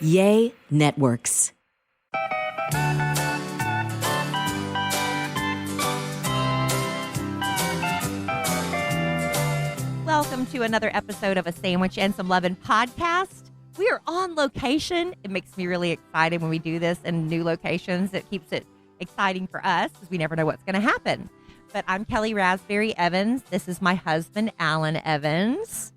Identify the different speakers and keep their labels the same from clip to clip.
Speaker 1: Yay Networks.
Speaker 2: Welcome to another episode of A Sandwich and Some Lovin' podcast. We are on location. It makes me really excited when we do this in new locations. It keeps it exciting for us because we never know what's going to happen. But I'm Kelly Raspberry Evans. This is my husband, Alan Evans.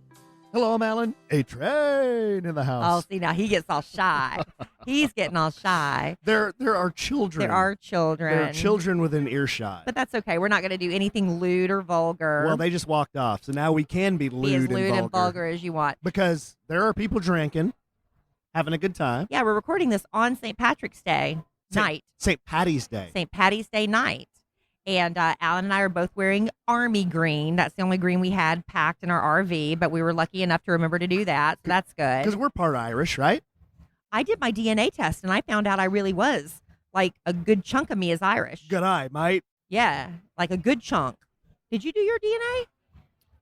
Speaker 3: Hello, I'm Alan. A train in the
Speaker 2: Oh,
Speaker 3: house.
Speaker 2: see, now he gets all shy. He's getting all shy.
Speaker 3: There are children.
Speaker 2: There are children.
Speaker 3: There are children within earshot.
Speaker 2: But that's okay. We're not going to do anything lewd or vulgar.
Speaker 3: Well, they just walked off, so now we can be
Speaker 2: be as
Speaker 3: lewd
Speaker 2: lewd
Speaker 3: and
Speaker 2: and vulgar as you want.
Speaker 3: Because there are people drinking, having a good time.
Speaker 2: Yeah, we're recording this on St. Patrick's Day night.
Speaker 3: St. Patty's Day.
Speaker 2: St. Patty's Day night. And Alan and I are both wearing army green. That's the only green we had packed in our RV, but we were lucky enough to remember to do that. So that's good.
Speaker 3: Because we're part Irish, right?
Speaker 2: I did my DNA test, and I found out I really was. Like, a good chunk of me is Irish.
Speaker 3: Good eye, mate.
Speaker 2: Yeah, like a good chunk. Did you do your DNA?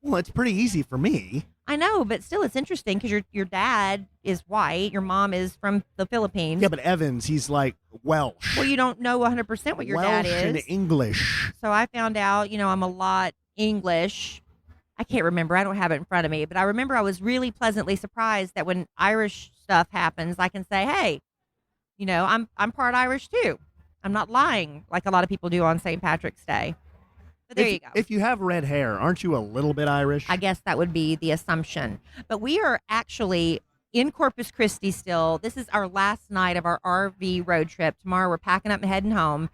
Speaker 3: Well, it's pretty easy for me.
Speaker 2: I know, but still it's interesting because your dad is white. Your mom is from the Philippines.
Speaker 3: Yeah, but Evans, he's like Welsh.
Speaker 2: Well, you don't know 100% what your
Speaker 3: Welsh
Speaker 2: dad is.
Speaker 3: and English.
Speaker 2: So I found out, I'm a lot English. I can't remember. I don't have it in front of me. But I remember I was really pleasantly surprised that when Irish stuff happens, I can say, hey, I'm part Irish too. I'm not lying like a lot of people do on St. Patrick's Day. But there you go.
Speaker 3: If you have red hair, aren't you a little bit Irish?
Speaker 2: I guess that would be the assumption. But we are actually in Corpus Christi still. This is our last night of our RV road trip. Tomorrow we're packing up and heading home.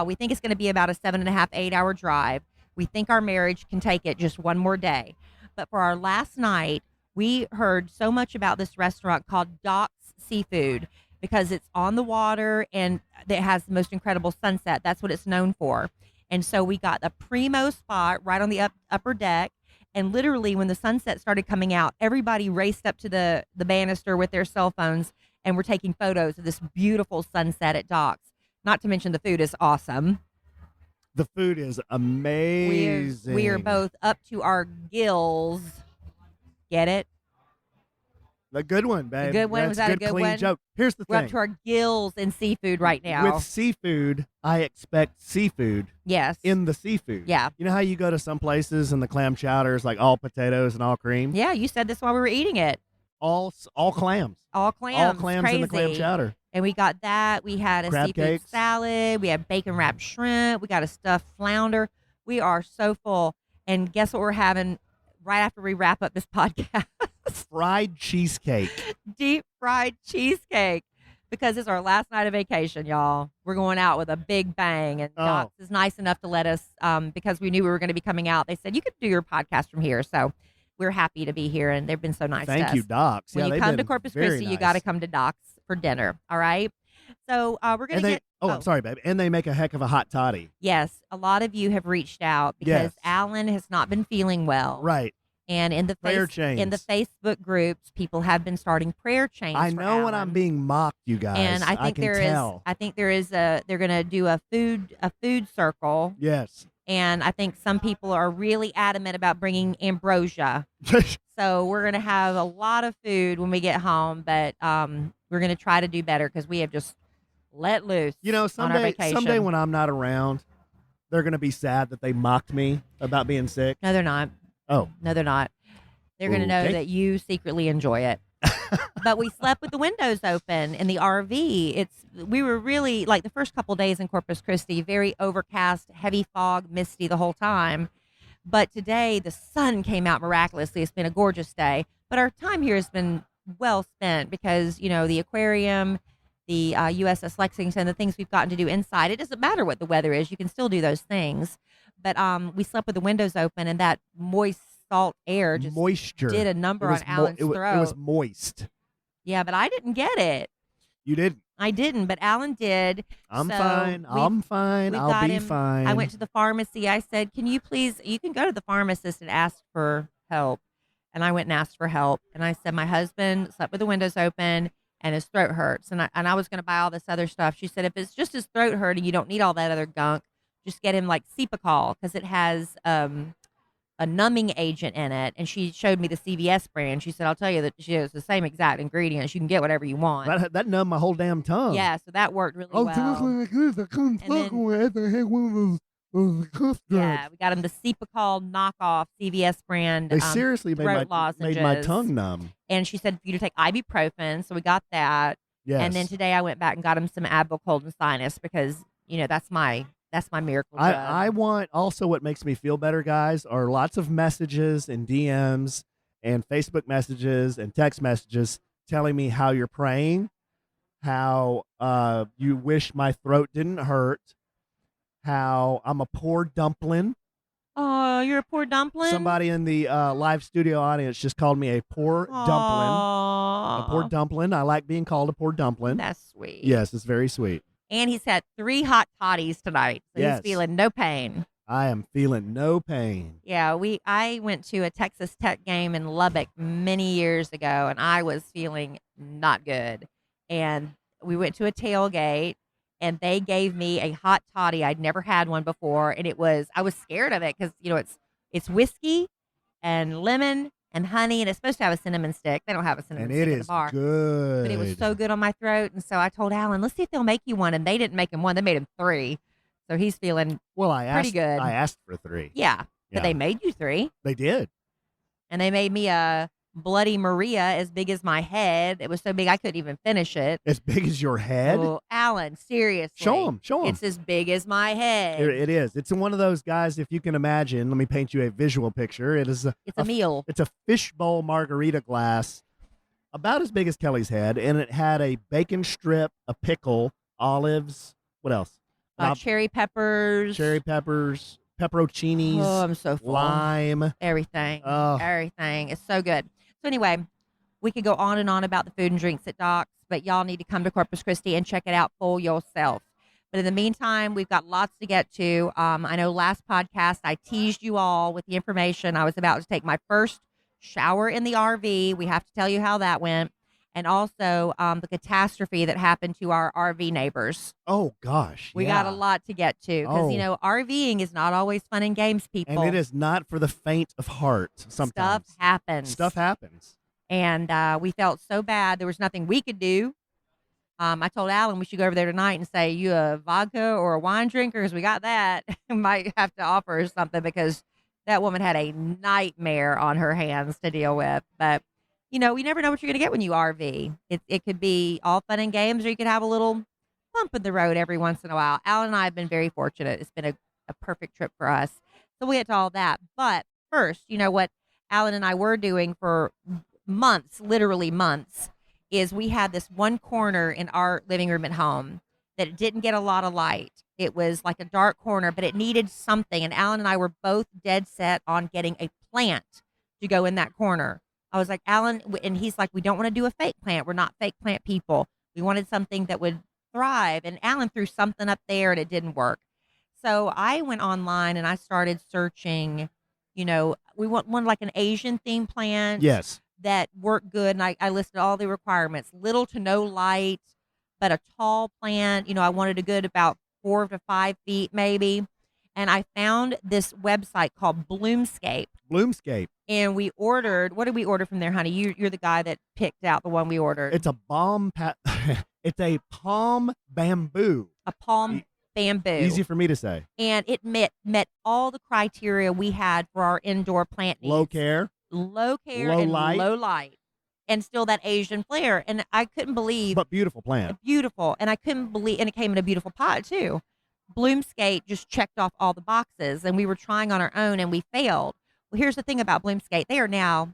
Speaker 2: We think it's going to be about a 7.5, 8-hour drive. We think our marriage can take it just one more day. But for our last night, we heard so much about this restaurant called Doc's Seafood because it's on the water and it has the most incredible sunset. That's what it's known for. And so we got a primo spot right on the upper deck. And literally when the sunset started coming out, everybody raced up to the banister with their cell phones and were taking photos of this beautiful sunset at Doc's. Not to mention the food is awesome.
Speaker 3: The food is amazing.
Speaker 2: We are both up to our gills. Get it?
Speaker 3: The good one, babe.
Speaker 2: The good one?
Speaker 3: That's
Speaker 2: Was that a good
Speaker 3: clean
Speaker 2: one?
Speaker 3: joke. Here's the
Speaker 2: We're
Speaker 3: thing.
Speaker 2: up to our gills in seafood right now.
Speaker 3: With seafood, I expect seafood
Speaker 2: Yes.
Speaker 3: in the seafood.
Speaker 2: Yeah.
Speaker 3: You know how you go to some places and the clam chowder is like all potatoes and all cream?
Speaker 2: Yeah, you said this while we were eating it.
Speaker 3: All clams.
Speaker 2: All clams.
Speaker 3: All clams
Speaker 2: Crazy.
Speaker 3: in the clam chowder.
Speaker 2: And we got that. We had a
Speaker 3: Crab
Speaker 2: seafood
Speaker 3: cakes.
Speaker 2: salad. We had bacon wrapped shrimp. We got a stuffed flounder. We are so full. And guess what we're having right after we wrap up this podcast?
Speaker 3: Fried cheesecake.
Speaker 2: Deep fried cheesecake. Because it's our last night of vacation, y'all. We're going out with a big bang. And
Speaker 3: Oh.
Speaker 2: Doc's is nice enough to let us, because we knew we were going to be coming out. They said, you could do your podcast from here. So we're happy to be here. And they've been so nice to us.
Speaker 3: Thank you, Docs.
Speaker 2: When
Speaker 3: Yeah,
Speaker 2: you
Speaker 3: they've
Speaker 2: come to
Speaker 3: been
Speaker 2: Corpus
Speaker 3: very
Speaker 2: Christi, you
Speaker 3: nice.
Speaker 2: got to come to Doc's for dinner. All right. So we're going to get.
Speaker 3: I'm sorry, babe. And they make a heck of a hot toddy.
Speaker 2: Yes, a lot of you have reached out because
Speaker 3: Yes.
Speaker 2: Alan has not been feeling well.
Speaker 3: Right.
Speaker 2: And in the
Speaker 3: Prayer
Speaker 2: in the Facebook groups, people have been starting prayer chains.
Speaker 3: I
Speaker 2: for
Speaker 3: know when
Speaker 2: Alan.
Speaker 3: I'm being mocked, you guys.
Speaker 2: And I think
Speaker 3: can
Speaker 2: there is.
Speaker 3: tell.
Speaker 2: I think there is they're going to do a food circle,
Speaker 3: Yes.
Speaker 2: and I think some people are really adamant about bringing ambrosia. So we're going to have a lot of food when we get home, but we're going to try to do better because we have just let loose.
Speaker 3: You know,
Speaker 2: on our
Speaker 3: someday
Speaker 2: vacation.
Speaker 3: when I'm not around, they're going to be sad that they mocked me about being sick.
Speaker 2: No, they're not.
Speaker 3: Oh.
Speaker 2: No, they're not. They're going to know
Speaker 3: Okay.
Speaker 2: that you secretly enjoy it. But we slept with the windows open in the RV. We were really, like the first couple days in Corpus Christi, very overcast, heavy fog, misty the whole time. But today the sun came out miraculously. It's been a gorgeous day. But our time here has been well spent because, the aquarium, the USS Lexington, the things we've gotten to do inside. It doesn't matter what the weather is. You can still do those things. But we slept with the windows open, and that moist salt air just
Speaker 3: Moisture.
Speaker 2: did a number on Alan's throat.
Speaker 3: It was moist.
Speaker 2: Yeah, but I didn't get it.
Speaker 3: You didn't.
Speaker 2: I didn't, but Alan did.
Speaker 3: I'm
Speaker 2: So
Speaker 3: fine. I'm fine.
Speaker 2: we've
Speaker 3: I'll
Speaker 2: got
Speaker 3: be
Speaker 2: him.
Speaker 3: fine.
Speaker 2: I went to the pharmacy. I said, can you can go to the pharmacist and ask for help. And I went and asked for help. And I said, my husband slept with the windows open and his throat hurts. And I was going to buy all this other stuff. She said, if it's just his throat hurting, you don't need all that other gunk. Just get him like Cepacol because it has a numbing agent in it, and she showed me the CVS brand. She said, "I'll tell you that she has the same exact ingredients. You can get whatever you want."
Speaker 3: That numbed my whole damn tongue.
Speaker 2: Yeah, so that worked really
Speaker 3: Oh,
Speaker 2: well.
Speaker 3: like this. I couldn't
Speaker 2: And then-
Speaker 3: talk when I had one of those cuff
Speaker 2: Yeah,
Speaker 3: drops.
Speaker 2: we got him the Cepacol knockoff CVS brand.
Speaker 3: They seriously made
Speaker 2: throat
Speaker 3: my
Speaker 2: lozenges.
Speaker 3: tongue numb.
Speaker 2: And she said for you to take ibuprofen, so we got that.
Speaker 3: Yes.
Speaker 2: And then today I went back and got him some Advil cold and sinus because that's my miracle drug.
Speaker 3: I want also what makes me feel better, guys, are lots of messages and DMs and Facebook messages and text messages telling me how you're praying, how you wish my throat didn't hurt, how I'm a poor dumpling.
Speaker 2: Oh, you're a poor dumpling?
Speaker 3: Somebody in the live studio audience just called me a poor dumpling. A poor dumpling. I like being called a poor dumpling.
Speaker 2: That's sweet.
Speaker 3: Yes, it's very sweet.
Speaker 2: And he's had 3 hot toddies tonight, so
Speaker 3: Yes.
Speaker 2: he's feeling no pain.
Speaker 3: I am feeling no pain.
Speaker 2: Yeah, I went to a Texas Tech game in Lubbock many years ago, and I was feeling not good. And we went to a tailgate, and they gave me a hot toddy. I'd never had one before, and I was scared of it because it's whiskey and lemon and honey, and it's supposed to have a cinnamon stick. They don't have a cinnamon
Speaker 3: And
Speaker 2: stick
Speaker 3: it
Speaker 2: at the
Speaker 3: is
Speaker 2: bar.
Speaker 3: good.
Speaker 2: But it was so good on my throat, and so I told Alan, let's see if they'll make you one, and they didn't make him one. They made him 3. So he's feeling pretty good.
Speaker 3: I asked for 3.
Speaker 2: Yeah, but they made you 3.
Speaker 3: They did.
Speaker 2: And they made me a Bloody Maria as big as my head. It was so big I couldn't even finish it.
Speaker 3: As big as your head?
Speaker 2: Oh, Alan, seriously.
Speaker 3: Show them.
Speaker 2: It's as big as my head.
Speaker 3: It is. It's one of those guys, if you can imagine, let me paint you a visual picture. It's
Speaker 2: a meal.
Speaker 3: It's a fishbowl margarita glass about as big as Kelly's head, and it had a bacon strip, a pickle, olives, what else?
Speaker 2: Cherry peppers.
Speaker 3: Pepperoncinis.
Speaker 2: Oh, I'm so full.
Speaker 3: Lime.
Speaker 2: Everything.
Speaker 3: Oh.
Speaker 2: Everything. It's so good. So anyway, we could go on and on about the food and drinks at Doc's, but y'all need to come to Corpus Christi and check it out for yourself. But in the meantime, we've got lots to get to. I know last podcast I teased you all with the information. I was about to take my first shower in the RV. We have to tell you how that went. And also the catastrophe that happened to our RV neighbors.
Speaker 3: Oh, gosh.
Speaker 2: We got a lot to get to because, RVing is not always fun and games, people.
Speaker 3: And it is not for the faint of heart sometimes.
Speaker 2: Stuff happens. And we felt so bad. There was nothing we could do. I told Alan we should go over there tonight and say, you a vodka or a wine drinker? Because we got that. Might have to offer her something because that woman had a nightmare on her hands to deal with. But you never know what you're going to get when you RV. It could be all fun and games, or you could have a little bump in the road every once in a while. Alan and I have been very fortunate. It's been a perfect trip for us. So we'll get to all that. But first, what Alan and I were doing for months, literally months, is we had this one corner in our living room at home that didn't get a lot of light. It was like a dark corner, but it needed something. And Alan and I were both dead set on getting a plant to go in that corner. I was like, Alan, and he's like, we don't want to do a fake plant. We're not fake plant people. We wanted something that would thrive. And Alan threw something up there and it didn't work. So I went online and I started searching, we want one like an Asian theme plant.
Speaker 3: Yes.
Speaker 2: That worked good. And I listed all the requirements, little to no light, but a tall plant. I wanted a good about 4 to 5 feet maybe. And I found this website called Bloomscape. And we ordered, what did we order from there, honey? You're the guy that picked out the one we ordered.
Speaker 3: It's a it's a palm bamboo.
Speaker 2: A palm bamboo.
Speaker 3: Easy for me to say.
Speaker 2: And it met all the criteria we had for our indoor plant needs.
Speaker 3: Low care,
Speaker 2: low light. And still that Asian flair. And I couldn't believe.
Speaker 3: But beautiful plant.
Speaker 2: Beautiful. And I couldn't believe, and it came in a beautiful pot too. Bloomscape just checked off all the boxes, and we were trying on our own and we failed. Well, here's the thing about Bloomscape. They are now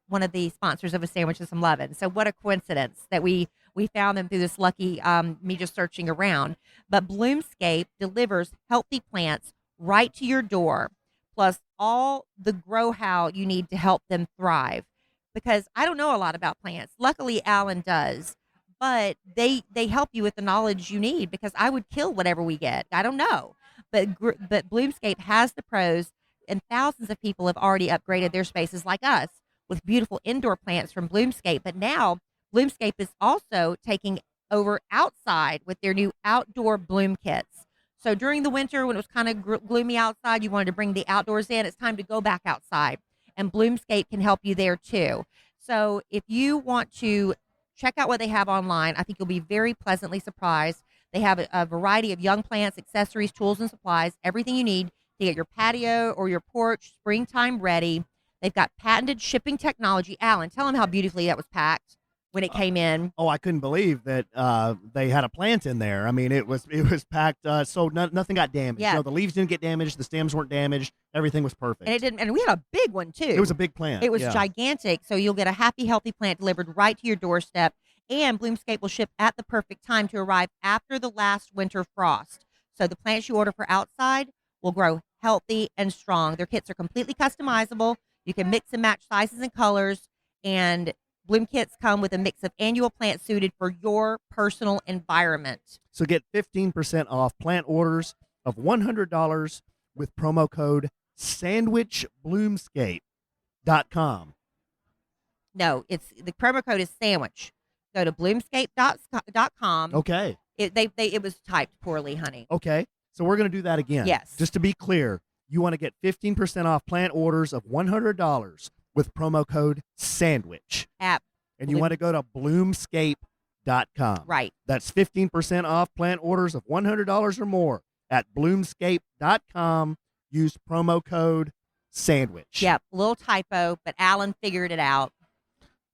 Speaker 2: one of the sponsors of A Sandwich and Some Lovin'. So what a coincidence that we found them through this lucky, me just searching around. But Bloomscape delivers healthy plants right to your door, plus all the grow-how you need to help them thrive. Because I don't know a lot about plants. Luckily, Alan does. But they help you with the knowledge you need because I would kill whatever we get. I don't know. But Bloomscape has the pros, and thousands of people have already upgraded their spaces like us with beautiful indoor plants from Bloomscape. But now Bloomscape is also taking over outside with their new outdoor bloom kits. So during the winter, when it was kind of gloomy outside, you wanted to bring the outdoors in. It's time to go back outside, and Bloomscape can help you there too. So if you want to check out what they have online, I think you'll be very pleasantly surprised. They have a variety of young plants, accessories, tools, and supplies, everything you need to get your patio or your porch springtime ready. They've got patented shipping technology. Alan, tell them how beautifully that was packed when it came in.
Speaker 3: Oh, I couldn't believe that they had a plant in there. I mean, it was packed, so nothing got damaged.
Speaker 2: Yeah.
Speaker 3: You know, the leaves didn't get damaged, the stems weren't damaged, everything was perfect.
Speaker 2: And it didn't. And we had a big one too.
Speaker 3: It was a big plant.
Speaker 2: It was
Speaker 3: yeah.
Speaker 2: gigantic. So you'll get a happy, healthy plant delivered right to your doorstep. And Bloomscape will ship at the perfect time to arrive after the last winter frost. So the plants you order for outside will grow healthy and strong. Their kits are completely customizable. You can mix and match sizes and colors. And Bloom kits come with a mix of annual plants suited for your personal environment.
Speaker 3: So get 15% off plant orders of $100 with promo code SandwichBloomscape.com.
Speaker 2: No, the promo code is sandwich. Go to bloomscape.com.
Speaker 3: Okay.
Speaker 2: It was typed poorly, honey.
Speaker 3: Okay. So we're going to do that again.
Speaker 2: Yes.
Speaker 3: Just to be clear, you want to get 15% off plant orders of $100 with promo code SANDWICH. And you want to go to bloomscape.com.
Speaker 2: Right.
Speaker 3: That's 15% off plant orders of $100 or more at bloomscape.com. Use promo code SANDWICH.
Speaker 2: Yep. Little typo, but Alan figured it out.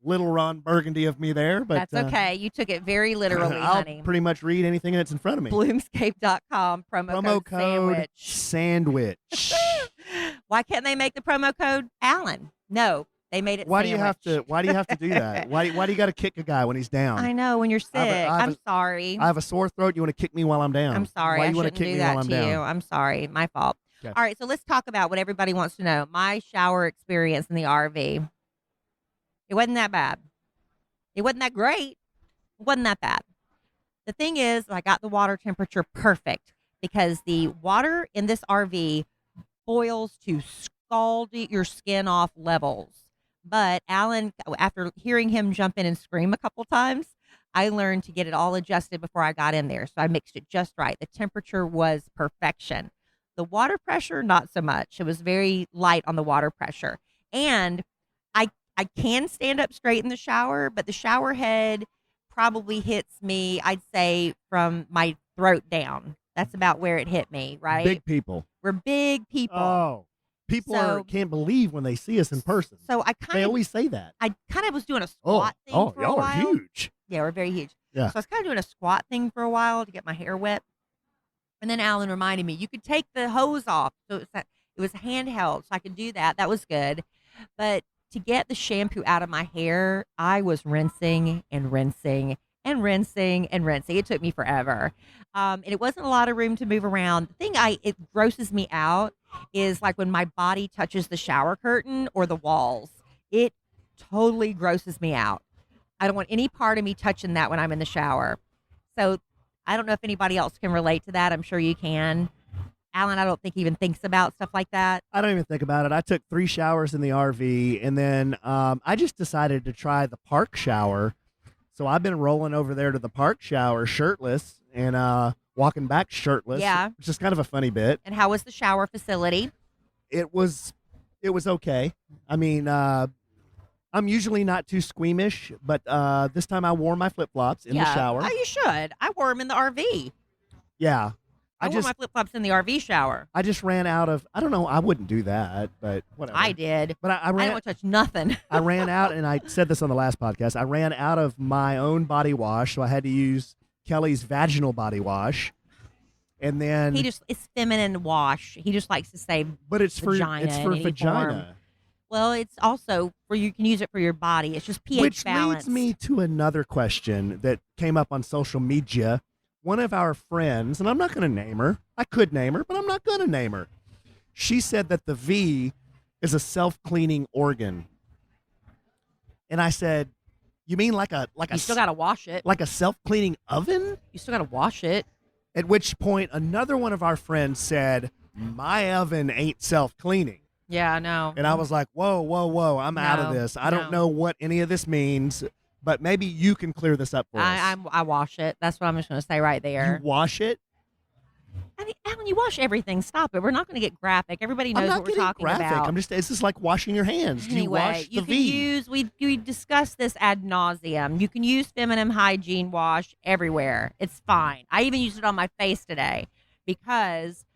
Speaker 3: Little Ron Burgundy of me there, but
Speaker 2: that's okay. You took it very literally,
Speaker 3: I'll
Speaker 2: honey.
Speaker 3: pretty much read anything that's in front of me.
Speaker 2: Bloomscape.com, promo code
Speaker 3: SANDWICH.
Speaker 2: Why can't they make the promo code Alan? No, they made it
Speaker 3: Why
Speaker 2: sandwich.
Speaker 3: do you have to do that? Why do you got to kick a guy when he's down?
Speaker 2: I know, when you're sick. I'm sorry.
Speaker 3: I have a sore throat. You want to kick me while I'm down?
Speaker 2: I'm sorry.
Speaker 3: Why
Speaker 2: I
Speaker 3: you want
Speaker 2: shouldn't
Speaker 3: to kick
Speaker 2: do
Speaker 3: me
Speaker 2: that
Speaker 3: while I'm
Speaker 2: to you.
Speaker 3: down?
Speaker 2: I'm sorry. My fault.
Speaker 3: Okay.
Speaker 2: All right, so let's talk about what everybody wants to know. My shower experience in the RV. It wasn't that bad. It wasn't that great. It wasn't that bad. The thing is, I got the water temperature perfect because the water in this RV boils to scald your skin off levels. But Alan, after hearing him jump in and scream a couple times, I learned to get it all adjusted before I got in there. So I mixed it just right. The temperature was perfection. The water pressure, not so much. It was very light on the water pressure. And I can stand up straight in the shower, but the shower head probably hits me, I'd say, from my throat down. That's about where it hit me, right?
Speaker 3: Big people.
Speaker 2: We're big people.
Speaker 3: Oh. People can't believe when they see us in person.
Speaker 2: So
Speaker 3: they always say that.
Speaker 2: I kind of was doing a squat thing for a
Speaker 3: y'all
Speaker 2: while.
Speaker 3: are huge.
Speaker 2: Yeah, we're very huge.
Speaker 3: Yeah.
Speaker 2: So I was kind of doing a squat thing for a while to get my hair wet. And then Alan reminded me, you could take the hose off. So it was handheld, so I could do that. That was good. But to get the shampoo out of my hair, I was rinsing and rinsing and rinsing and rinsing. It took me forever. And it wasn't a lot of room to move around. The thing it grosses me out is like when my body touches the shower curtain or the walls. It totally grosses me out. I don't want any part of me touching that when I'm in the shower. So I don't know if anybody else can relate to that. I'm sure you can. Alan, I don't think even thinks about stuff like that.
Speaker 3: I don't even think about it. I took 3 showers in the RV, and then I just decided to try the park shower. So I've been rolling over there to the park shower shirtless and walking back shirtless.
Speaker 2: Yeah.
Speaker 3: Which is kind of a funny bit.
Speaker 2: And how was the shower facility?
Speaker 3: It was okay. I mean, I'm usually not too squeamish, but this time I wore my flip-flops in the shower.
Speaker 2: Oh, you should. I wore them in the RV.
Speaker 3: Yeah.
Speaker 2: I wore my flip-flops in the RV shower.
Speaker 3: I just ran out of, I don't know, I wouldn't do that, but whatever.
Speaker 2: I did.
Speaker 3: But I ran.
Speaker 2: I don't touch nothing.
Speaker 3: I ran out, and I said this on the last podcast, I ran out of my own body wash, so I had to use Kelly's vaginal body wash. And then
Speaker 2: It's feminine wash. He just likes to say
Speaker 3: but it's
Speaker 2: vagina
Speaker 3: for
Speaker 2: in any
Speaker 3: vagina.
Speaker 2: form. Well, it's also you can use it for your body. It's just pH
Speaker 3: Which
Speaker 2: balance.
Speaker 3: leads me to another question that came up on social media. One of our friends, and I'm not going to name her. I could name her, but I'm not going to name her. She said that the V is a self-cleaning organ. And I said, "You mean like a
Speaker 2: You still got to wash it.
Speaker 3: like a self-cleaning oven?"
Speaker 2: You still got to wash it.
Speaker 3: At which point another one of our friends said, "My oven ain't self-cleaning."
Speaker 2: Yeah, I know.
Speaker 3: And I was like, whoa, I'm out of this. I don't know what any of this means, but maybe you can clear this up for us.
Speaker 2: I wash it. That's what I'm just going to say right there.
Speaker 3: You wash it?
Speaker 2: I mean, Alan, you wash everything. Stop it. We're not going to get graphic. Everybody
Speaker 3: I'm
Speaker 2: knows
Speaker 3: not
Speaker 2: what we're
Speaker 3: getting
Speaker 2: talking
Speaker 3: graphic.
Speaker 2: about.
Speaker 3: It's just like washing your hands. Do you
Speaker 2: Anyway,
Speaker 3: wash the
Speaker 2: you can
Speaker 3: V?
Speaker 2: use, we discussed this ad nauseum. You can use feminine hygiene wash everywhere. It's fine. I even used it on my face today because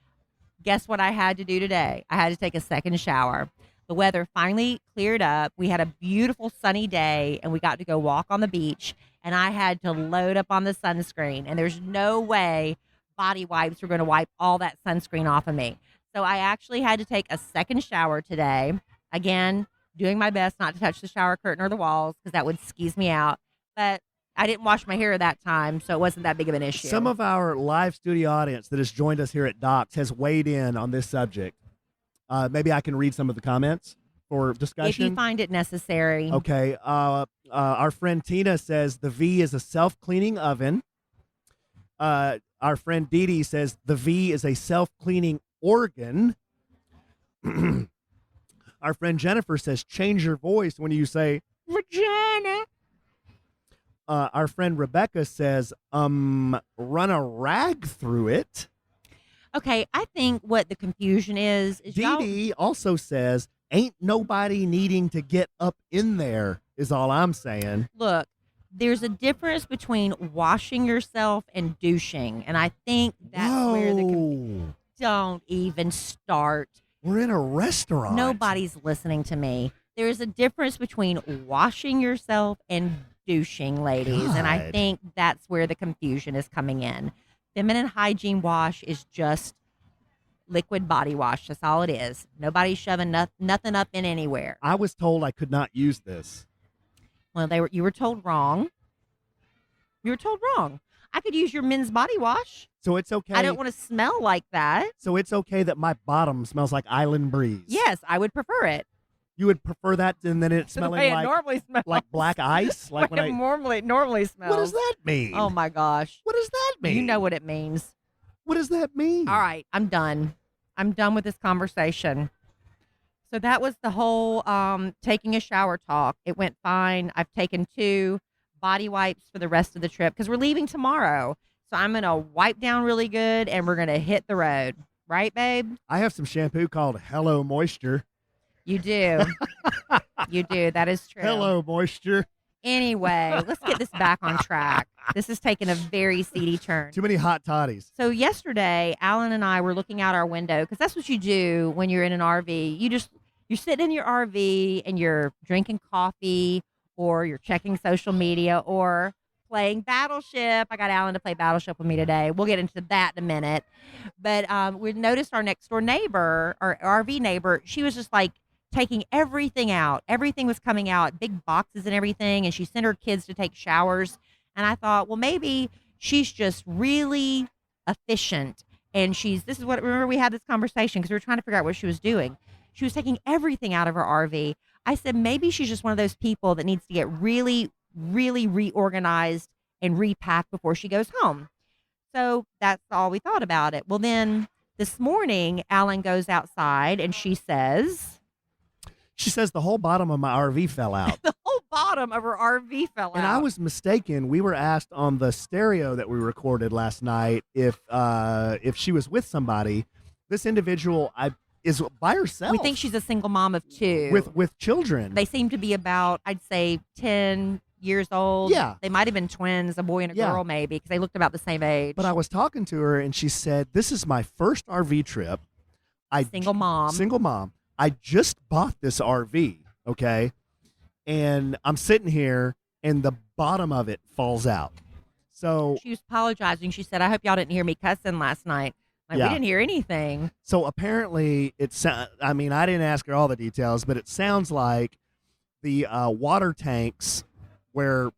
Speaker 2: guess what I had to do today? I had to take a second shower. The weather finally cleared up. We had a beautiful sunny day and we got to go walk on the beach. And I had to load up on the sunscreen. And there's no way body wipes were going to wipe all that sunscreen off of me. So I actually had to take a second shower today. Again, doing my best not to touch the shower curtain or the walls because that would skeeze me out. But I didn't wash my hair that time, so it wasn't that big of an issue.
Speaker 3: Some of our live studio audience that has joined us here at Docs has weighed in on this subject. Maybe I can read some of the comments for discussion.
Speaker 2: If you find it necessary.
Speaker 3: Okay. Our friend Tina says the V is a self-cleaning oven. Our friend Dee Dee says the V is a self-cleaning organ. Our friend Jennifer says change your voice when you say vagina. Our friend Rebecca says run a rag through it.
Speaker 2: Okay, I think what the confusion is
Speaker 3: Dee Dee also says ain't nobody needing to get up in there is all I'm saying.
Speaker 2: Look, there's a difference between washing yourself and douching, and I think that's where the don't even start.
Speaker 3: We're in a restaurant.
Speaker 2: Nobody's listening to me. There's a difference between washing yourself and douching, ladies, and I think that's where the confusion is coming in. Feminine hygiene wash is just liquid body wash. That's all it is. Nobody's shoving nothing up in anywhere.
Speaker 3: I was told I could not use this.
Speaker 2: Well, you were told wrong. You were told wrong. I could use your men's body wash.
Speaker 3: So it's okay.
Speaker 2: I don't want to smell like that.
Speaker 3: So it's okay that my bottom smells like island breeze.
Speaker 2: Yes, I would prefer it.
Speaker 3: You would prefer that than it smelling
Speaker 2: the way
Speaker 3: like
Speaker 2: it normally smells.
Speaker 3: Like black ice? Like when
Speaker 2: it normally smells.
Speaker 3: What does that mean?
Speaker 2: Oh my gosh.
Speaker 3: What does that mean?
Speaker 2: You know what it means.
Speaker 3: What does that mean?
Speaker 2: All right, I'm done. I'm done with this conversation. So that was the whole taking a shower talk. It went fine. I've taken 2 body wipes for the rest of the trip because we're leaving tomorrow. So I'm going to wipe down really good and we're going to hit the road. Right, babe?
Speaker 3: I have some shampoo called Hello Moisture.
Speaker 2: You do. You do. That is true.
Speaker 3: Hello Moisture.
Speaker 2: Anyway, let's get this back on track. This is taking a very seedy turn.
Speaker 3: Too many hot toddies.
Speaker 2: So yesterday, Alan and I were looking out our window because that's what you do when you're in an RV. You're sitting in your RV and you're drinking coffee or you're checking social media or playing Battleship. I got Alan to play Battleship with me today. We'll get into that in a minute. But we noticed our next door neighbor, our RV neighbor, she was just like taking everything out. Everything was coming out, big boxes and everything. And she sent her kids to take showers. And I thought, well, maybe she's just really efficient. And remember we had this conversation because we were trying to figure out what she was doing. She was taking everything out of her RV. I said, maybe she's just one of those people that needs to get really, really reorganized and repacked before she goes home. So that's all we thought about it. Well, then this morning, Alan goes outside and she says
Speaker 3: the whole bottom of my RV fell out.
Speaker 2: the whole bottom of her RV fell out.
Speaker 3: And I was mistaken. We were asked on the stereo that we recorded last night if she was with somebody. This individual is by herself.
Speaker 2: We think she's a single mom of 2
Speaker 3: with children.
Speaker 2: They seem to be about, I'd say, 10 years old.
Speaker 3: Yeah.
Speaker 2: They might have been twins, a boy and a girl maybe, because they looked about the same age.
Speaker 3: But I was talking to her and she said, "This is my first RV trip.
Speaker 2: Single mom.
Speaker 3: I just bought this RV, okay? And I'm sitting here and the bottom of it falls out." So
Speaker 2: she was apologizing. She said, "I hope y'all didn't hear me cussing last night." We didn't hear anything.
Speaker 3: So apparently I didn't ask her all the details, but it sounds like the water tanks where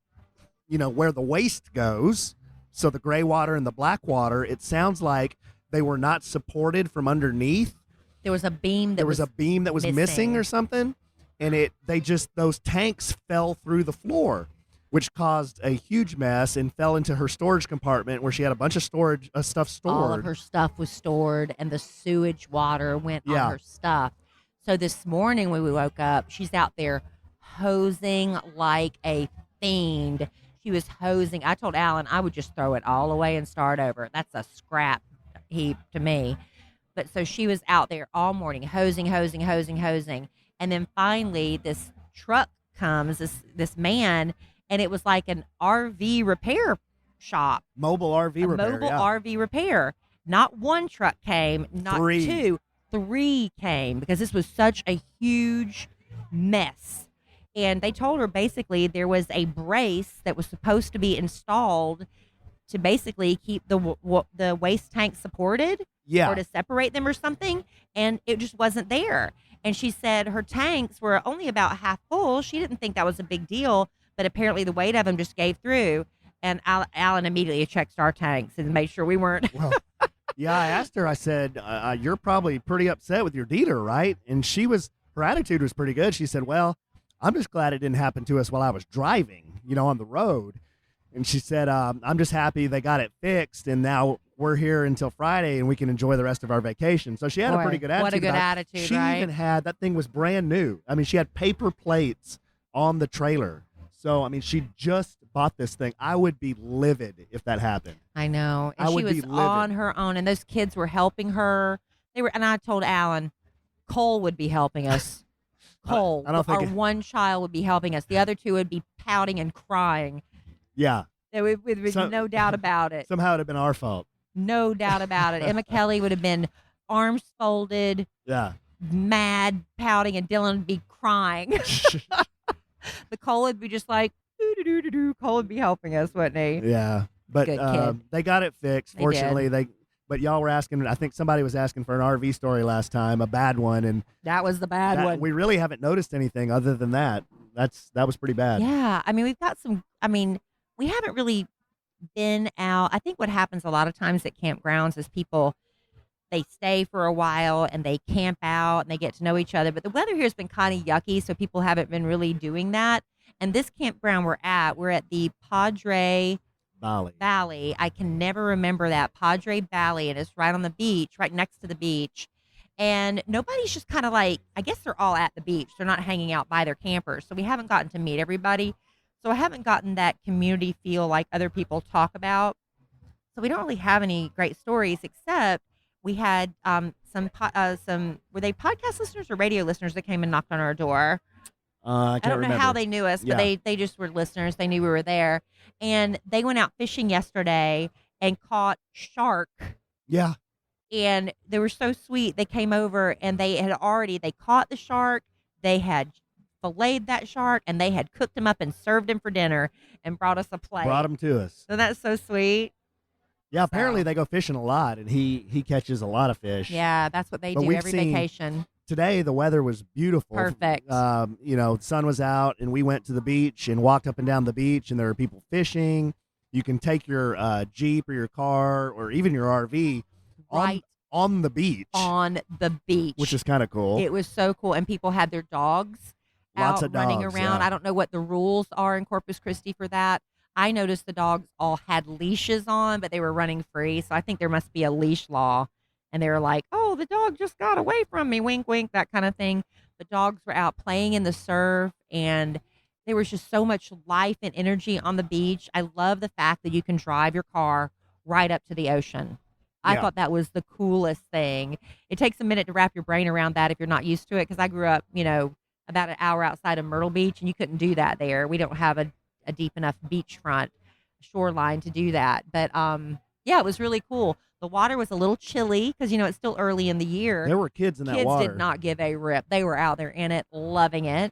Speaker 3: the waste goes, so the gray water and the black water, it sounds like they were not supported from underneath.
Speaker 2: There was a beam that
Speaker 3: was missing or something, and those tanks fell through the floor, which caused a huge mess and fell into her storage compartment where she had a bunch of stuff stored.
Speaker 2: All of her stuff was stored, and the sewage water went on her stuff. So this morning when we woke up, she's out there hosing like a fiend. She was hosing. I told Alan I would just throw it all away and start over. That's a scrap heap to me. But so she was out there all morning hosing, and then finally this truck comes, this man, and it was like an RV repair shop,
Speaker 3: Mobile RV
Speaker 2: a
Speaker 3: repair.
Speaker 2: mobile
Speaker 3: Yeah.
Speaker 2: RV repair. Not one truck came, not
Speaker 3: Three.
Speaker 2: two, three came because this was such a huge mess. And they told her basically there was a brace that was supposed to be installed to basically keep the waste tank supported
Speaker 3: Yeah.
Speaker 2: or to separate them or something, and it just wasn't there. And she said her tanks were only about half full. She didn't think that was a big deal, but apparently the weight of them just gave through. And Alan immediately checked our tanks and made sure we weren't.
Speaker 3: Well, yeah, I asked her, I said, you're probably pretty upset with your dealer, right? And her attitude was pretty good. She said, well, I'm just glad it didn't happen to us while I was driving, on the road. And she said, I'm just happy they got it fixed, and now we're here until Friday, and we can enjoy the rest of our vacation. So she had a pretty good attitude.
Speaker 2: What a good
Speaker 3: about it.
Speaker 2: attitude,
Speaker 3: She
Speaker 2: right?
Speaker 3: even had, that thing was brand new. I mean, she had paper plates on the trailer. So, I mean, she just bought this thing. I would be livid if that happened.
Speaker 2: I know. And
Speaker 3: I
Speaker 2: she
Speaker 3: would be
Speaker 2: was
Speaker 3: livid.
Speaker 2: on her own, and those kids were helping her. And I told Alan, Cole would be helping us. Cole,
Speaker 3: I don't think
Speaker 2: our one child would be helping us. The other two would be pouting and crying.
Speaker 3: Yeah.
Speaker 2: There would be no doubt about it.
Speaker 3: Somehow it would have been our fault.
Speaker 2: No doubt about it. Emma Kelly would have been arms folded,
Speaker 3: Yeah.
Speaker 2: mad, pouting, and Dylan would be crying. The Cole would be just like, doo-doo-doo-doo-doo. Cole would be helping us, wouldn't he?
Speaker 3: Yeah. But
Speaker 2: Good kid.
Speaker 3: they got it fixed.
Speaker 2: They
Speaker 3: Fortunately, but y'all were asking, I think somebody was asking for an RV story last time, a bad one, and
Speaker 2: That was the bad one.
Speaker 3: we really haven't noticed anything other than that. That was pretty bad.
Speaker 2: Yeah. I mean, we've got we haven't really been out. I think what happens a lot of times at campgrounds is people, they stay for a while and they camp out and they get to know each other. But the weather here has been kind of yucky, so people haven't been really doing that. And this campground we're at the Padre Valley. I can never remember that. Padre Valley, and it's right on the beach, right next to the beach. And nobody's just kind of like, I guess they're all at the beach. They're not hanging out by their campers. So we haven't gotten to meet everybody. So I haven't gotten that community feel like other people talk about. So we don't really have any great stories, except we had some were they podcast listeners or radio listeners that came and knocked on our door?
Speaker 3: I
Speaker 2: I don't know
Speaker 3: remember.
Speaker 2: how they knew us, but
Speaker 3: Yeah.
Speaker 2: they just were listeners. They knew we were there. And they went out fishing yesterday and caught shark.
Speaker 3: Yeah.
Speaker 2: And they were so sweet. They came over and they caught the shark. They had filleted that shark and they had cooked him up and served him for dinner and brought us a plate.
Speaker 3: Brought them to us.
Speaker 2: So that's so sweet.
Speaker 3: Yeah, apparently
Speaker 2: So-
Speaker 3: they go fishing a lot, and he catches a lot of fish.
Speaker 2: Yeah, that's what they
Speaker 3: But
Speaker 2: do
Speaker 3: we've
Speaker 2: every
Speaker 3: seen-
Speaker 2: vacation.
Speaker 3: Today the weather was beautiful.
Speaker 2: Perfect.
Speaker 3: Sun was out, and we went to the beach and walked up and down the beach, and there were people fishing. You can take your Jeep or your car or even your RV
Speaker 2: Right
Speaker 3: on the beach,
Speaker 2: on the beach.
Speaker 3: which is kind of cool.
Speaker 2: It was so cool. And people had their dogs
Speaker 3: Lots
Speaker 2: out
Speaker 3: of
Speaker 2: running
Speaker 3: dogs,
Speaker 2: around.
Speaker 3: yeah.
Speaker 2: I don't know what the rules are in Corpus Christi for that. I noticed the dogs all had leashes on, but they were running free. So I think there must be a leash law. And they were like, oh, the dog just got away from me. Wink, wink, that kind of thing. The dogs were out playing in the surf, and there was just so much life and energy on the beach. I love the fact that you can drive your car right up to the ocean. I
Speaker 3: Yeah.
Speaker 2: thought that was the coolest thing. It takes a minute to wrap your brain around that if you're not used to it, because I grew up, about an hour outside of Myrtle Beach, and you couldn't do that there. We don't have a deep enough beachfront shoreline to do that. But yeah, it was really cool. The water was a little chilly because, it's still early in the year.
Speaker 3: There were kids in that
Speaker 2: Kids
Speaker 3: water.
Speaker 2: did not give a rip. They were out there in it, loving it.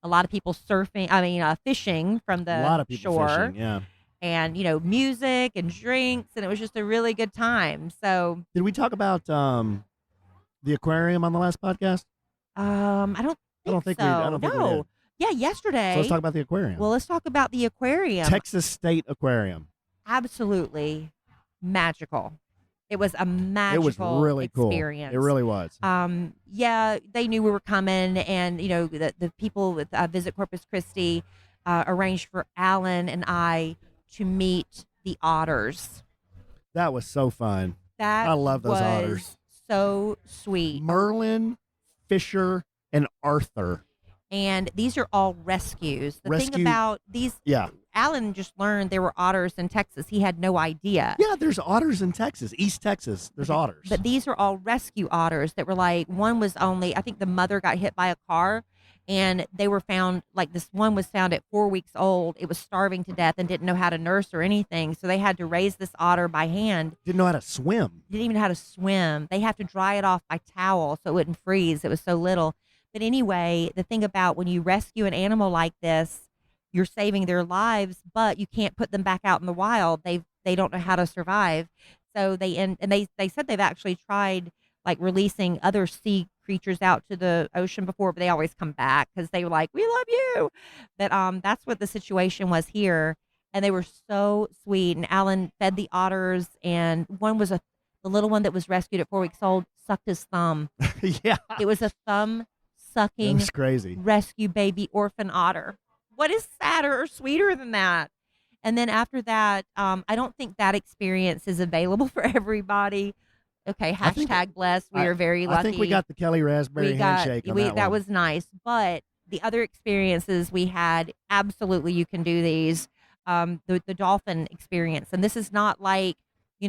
Speaker 2: A lot of people fishing from the
Speaker 3: a lot of people
Speaker 2: shore.
Speaker 3: fishing. Yeah.
Speaker 2: And, music and drinks, and it was just a really good time. So,
Speaker 3: Did we talk about the aquarium on the last podcast?
Speaker 2: I don't think so.
Speaker 3: I don't think we
Speaker 2: no.
Speaker 3: did.
Speaker 2: Yeah, yesterday.
Speaker 3: So let's talk about the aquarium.
Speaker 2: Well, let's talk about the aquarium.
Speaker 3: Texas State Aquarium.
Speaker 2: Absolutely magical. It was a magical
Speaker 3: It was really
Speaker 2: experience.
Speaker 3: cool. It really was.
Speaker 2: Yeah, they knew we were coming, and the people with Visit Corpus Christi arranged for Alan and I to meet the otters.
Speaker 3: That was so fun.
Speaker 2: That
Speaker 3: I love those
Speaker 2: was
Speaker 3: otters.
Speaker 2: So sweet.
Speaker 3: Merlin, Fisher, and Arthur.
Speaker 2: And these are all rescues. The thing
Speaker 3: Rescue-
Speaker 2: about these,
Speaker 3: Yeah.
Speaker 2: Alan just learned there were otters in Texas. He had no idea.
Speaker 3: Yeah, there's otters in Texas, East Texas. There's otters.
Speaker 2: But these are all rescue otters that were like, one was only, I think the mother got hit by a car, and they were found, like this one was found at 4 weeks old. It was starving to death and didn't know how to nurse or anything. So they had to raise this otter by hand.
Speaker 3: Didn't know how to swim.
Speaker 2: Didn't even know how to swim. They have to dry it off by towel so it wouldn't freeze. It was so little. But anyway, the thing about when you rescue an animal like this, you're saving their lives, but you can't put them back out in the wild. They don't know how to survive. So they said they've actually tried like releasing other sea creatures out to the ocean before, but they always come back because they were like, "We love you." But that's what the situation was here, and they were so sweet. And Alan fed the otters, and one was the little one that was rescued at 4 weeks old sucked his thumb.
Speaker 3: Yeah.
Speaker 2: It was a thumb sucking
Speaker 3: That's crazy.
Speaker 2: rescue baby orphan otter. What is sadder or sweeter than that? And then after that, I don't think that experience is available for everybody. Okay, hashtag blessed. We are very lucky.
Speaker 3: I think we got the Kelly Raspberry handshake on that
Speaker 2: that
Speaker 3: one.
Speaker 2: was nice. But the other experiences we had, absolutely, you can do these. The dolphin experience, and this is not like,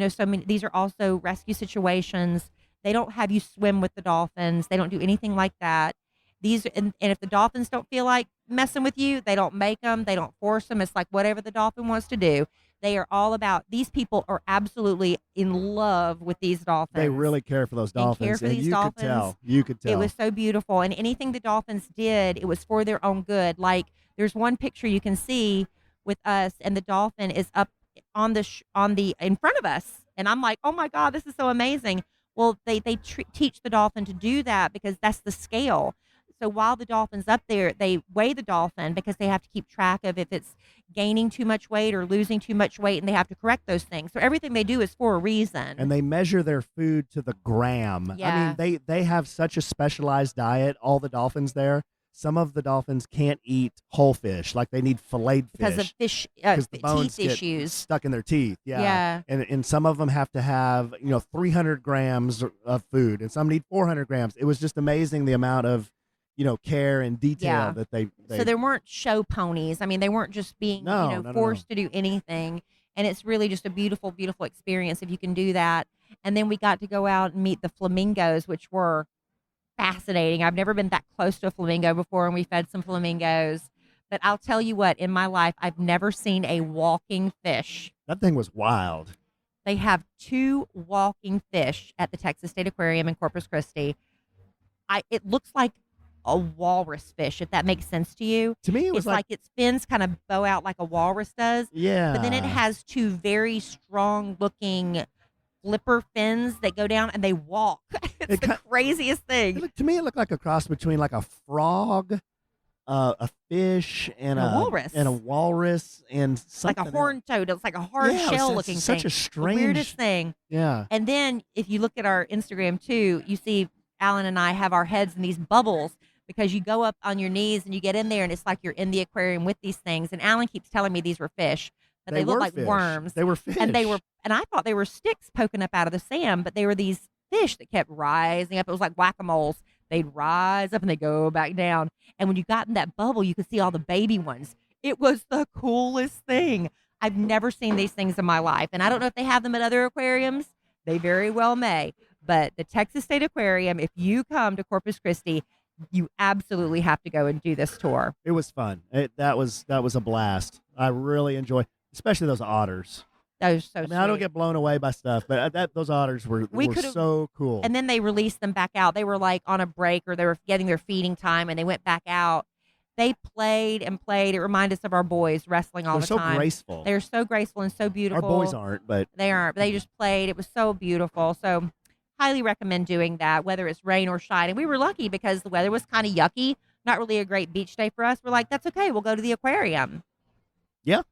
Speaker 2: so many. These are also rescue situations. They don't have you swim with the dolphins. They don't do anything like that. And if the dolphins don't feel like messing with you, they don't make them. They don't force them. It's like whatever the dolphin wants to do. They are all about, these people are absolutely in love with these dolphins.
Speaker 3: They really care for those dolphins.
Speaker 2: And you
Speaker 3: could tell. You could tell.
Speaker 2: It was so beautiful. And anything the dolphins did, it was for their own good. Like there's one picture you can see with us, and the dolphin is up on the in front of us. And I'm like, oh my God, this is so amazing. Well, they teach the dolphin to do that because that's the scale. So while the dolphin's up there, they weigh the dolphin because they have to keep track of if it's gaining too much weight or losing too much weight, and they have to correct those things. So everything they do is for a reason.
Speaker 3: And they measure their food to the gram.
Speaker 2: Yeah.
Speaker 3: I mean, they have such a specialized diet, all the dolphins there. Some of the dolphins can't eat whole fish, like they need filleted
Speaker 2: because of
Speaker 3: fish.
Speaker 2: Because
Speaker 3: the bones
Speaker 2: teeth
Speaker 3: get
Speaker 2: issues.
Speaker 3: stuck in their teeth. Yeah.
Speaker 2: Yeah.
Speaker 3: And some of them have to have, 300 grams of food, and some need 400 grams. It was just amazing the amount of care and detail that they
Speaker 2: So there weren't show ponies. I mean, they weren't just being, forced to do anything. And it's really just a beautiful, beautiful experience if you can do that. And then we got to go out and meet the flamingos, which were fascinating. I've never been that close to a flamingo before, and we fed some flamingos. But I'll tell you what, in my life, I've never seen a walking fish.
Speaker 3: That thing was wild.
Speaker 2: They have 2 walking fish at the Texas State Aquarium in Corpus Christi. It looks like a walrus fish, if that makes sense to you.
Speaker 3: To me, it was
Speaker 2: it's like its fins kind of bow out like a walrus does.
Speaker 3: Yeah.
Speaker 2: But then it has 2 very strong looking flipper fins that go down and they walk. It's the craziest thing.
Speaker 3: To me, it looked like a cross between like a frog, a fish, and
Speaker 2: a walrus.
Speaker 3: And a walrus and something
Speaker 2: like a horned toad. It's like a hard shell looking thing.
Speaker 3: Such a strange,
Speaker 2: the weirdest thing.
Speaker 3: Yeah.
Speaker 2: And then if you look at our Instagram too, you see Alan and I have our heads in these bubbles because you go up on your knees and you get in there and it's like you're in the aquarium with these things. And Alan keeps telling me these were fish, but they look like
Speaker 3: fish.
Speaker 2: worms.
Speaker 3: They were fish.
Speaker 2: And I thought they were sticks poking up out of the sand, but they were these fish that kept rising up. It was like whack-a-moles. They'd rise up and they go back down. And when you got in that bubble, you could see all the baby ones. It was the coolest thing. I've never seen these things in my life. And I don't know if they have them at other aquariums. They very well may. But the Texas State Aquarium, if you come to Corpus Christi, you absolutely have to go and do this tour.
Speaker 3: It was fun. That was a blast. I really enjoyed, especially those otters.
Speaker 2: Those so.
Speaker 3: I don't get blown away by stuff, but those otters were so cool.
Speaker 2: And then they released them back out. They were like on a break or they were getting their feeding time, and they went back out. They played and played. It reminded us of our boys wrestling all the time.
Speaker 3: They're so graceful.
Speaker 2: They're so graceful and so beautiful.
Speaker 3: Our boys aren't, but
Speaker 2: they aren't. But they just played. It was so beautiful. So highly recommend doing that, whether it's rain or shine. And we were lucky because the weather was kind of yucky. Not really a great beach day for us. We're like, that's okay. We'll go to the aquarium.
Speaker 3: Yeah.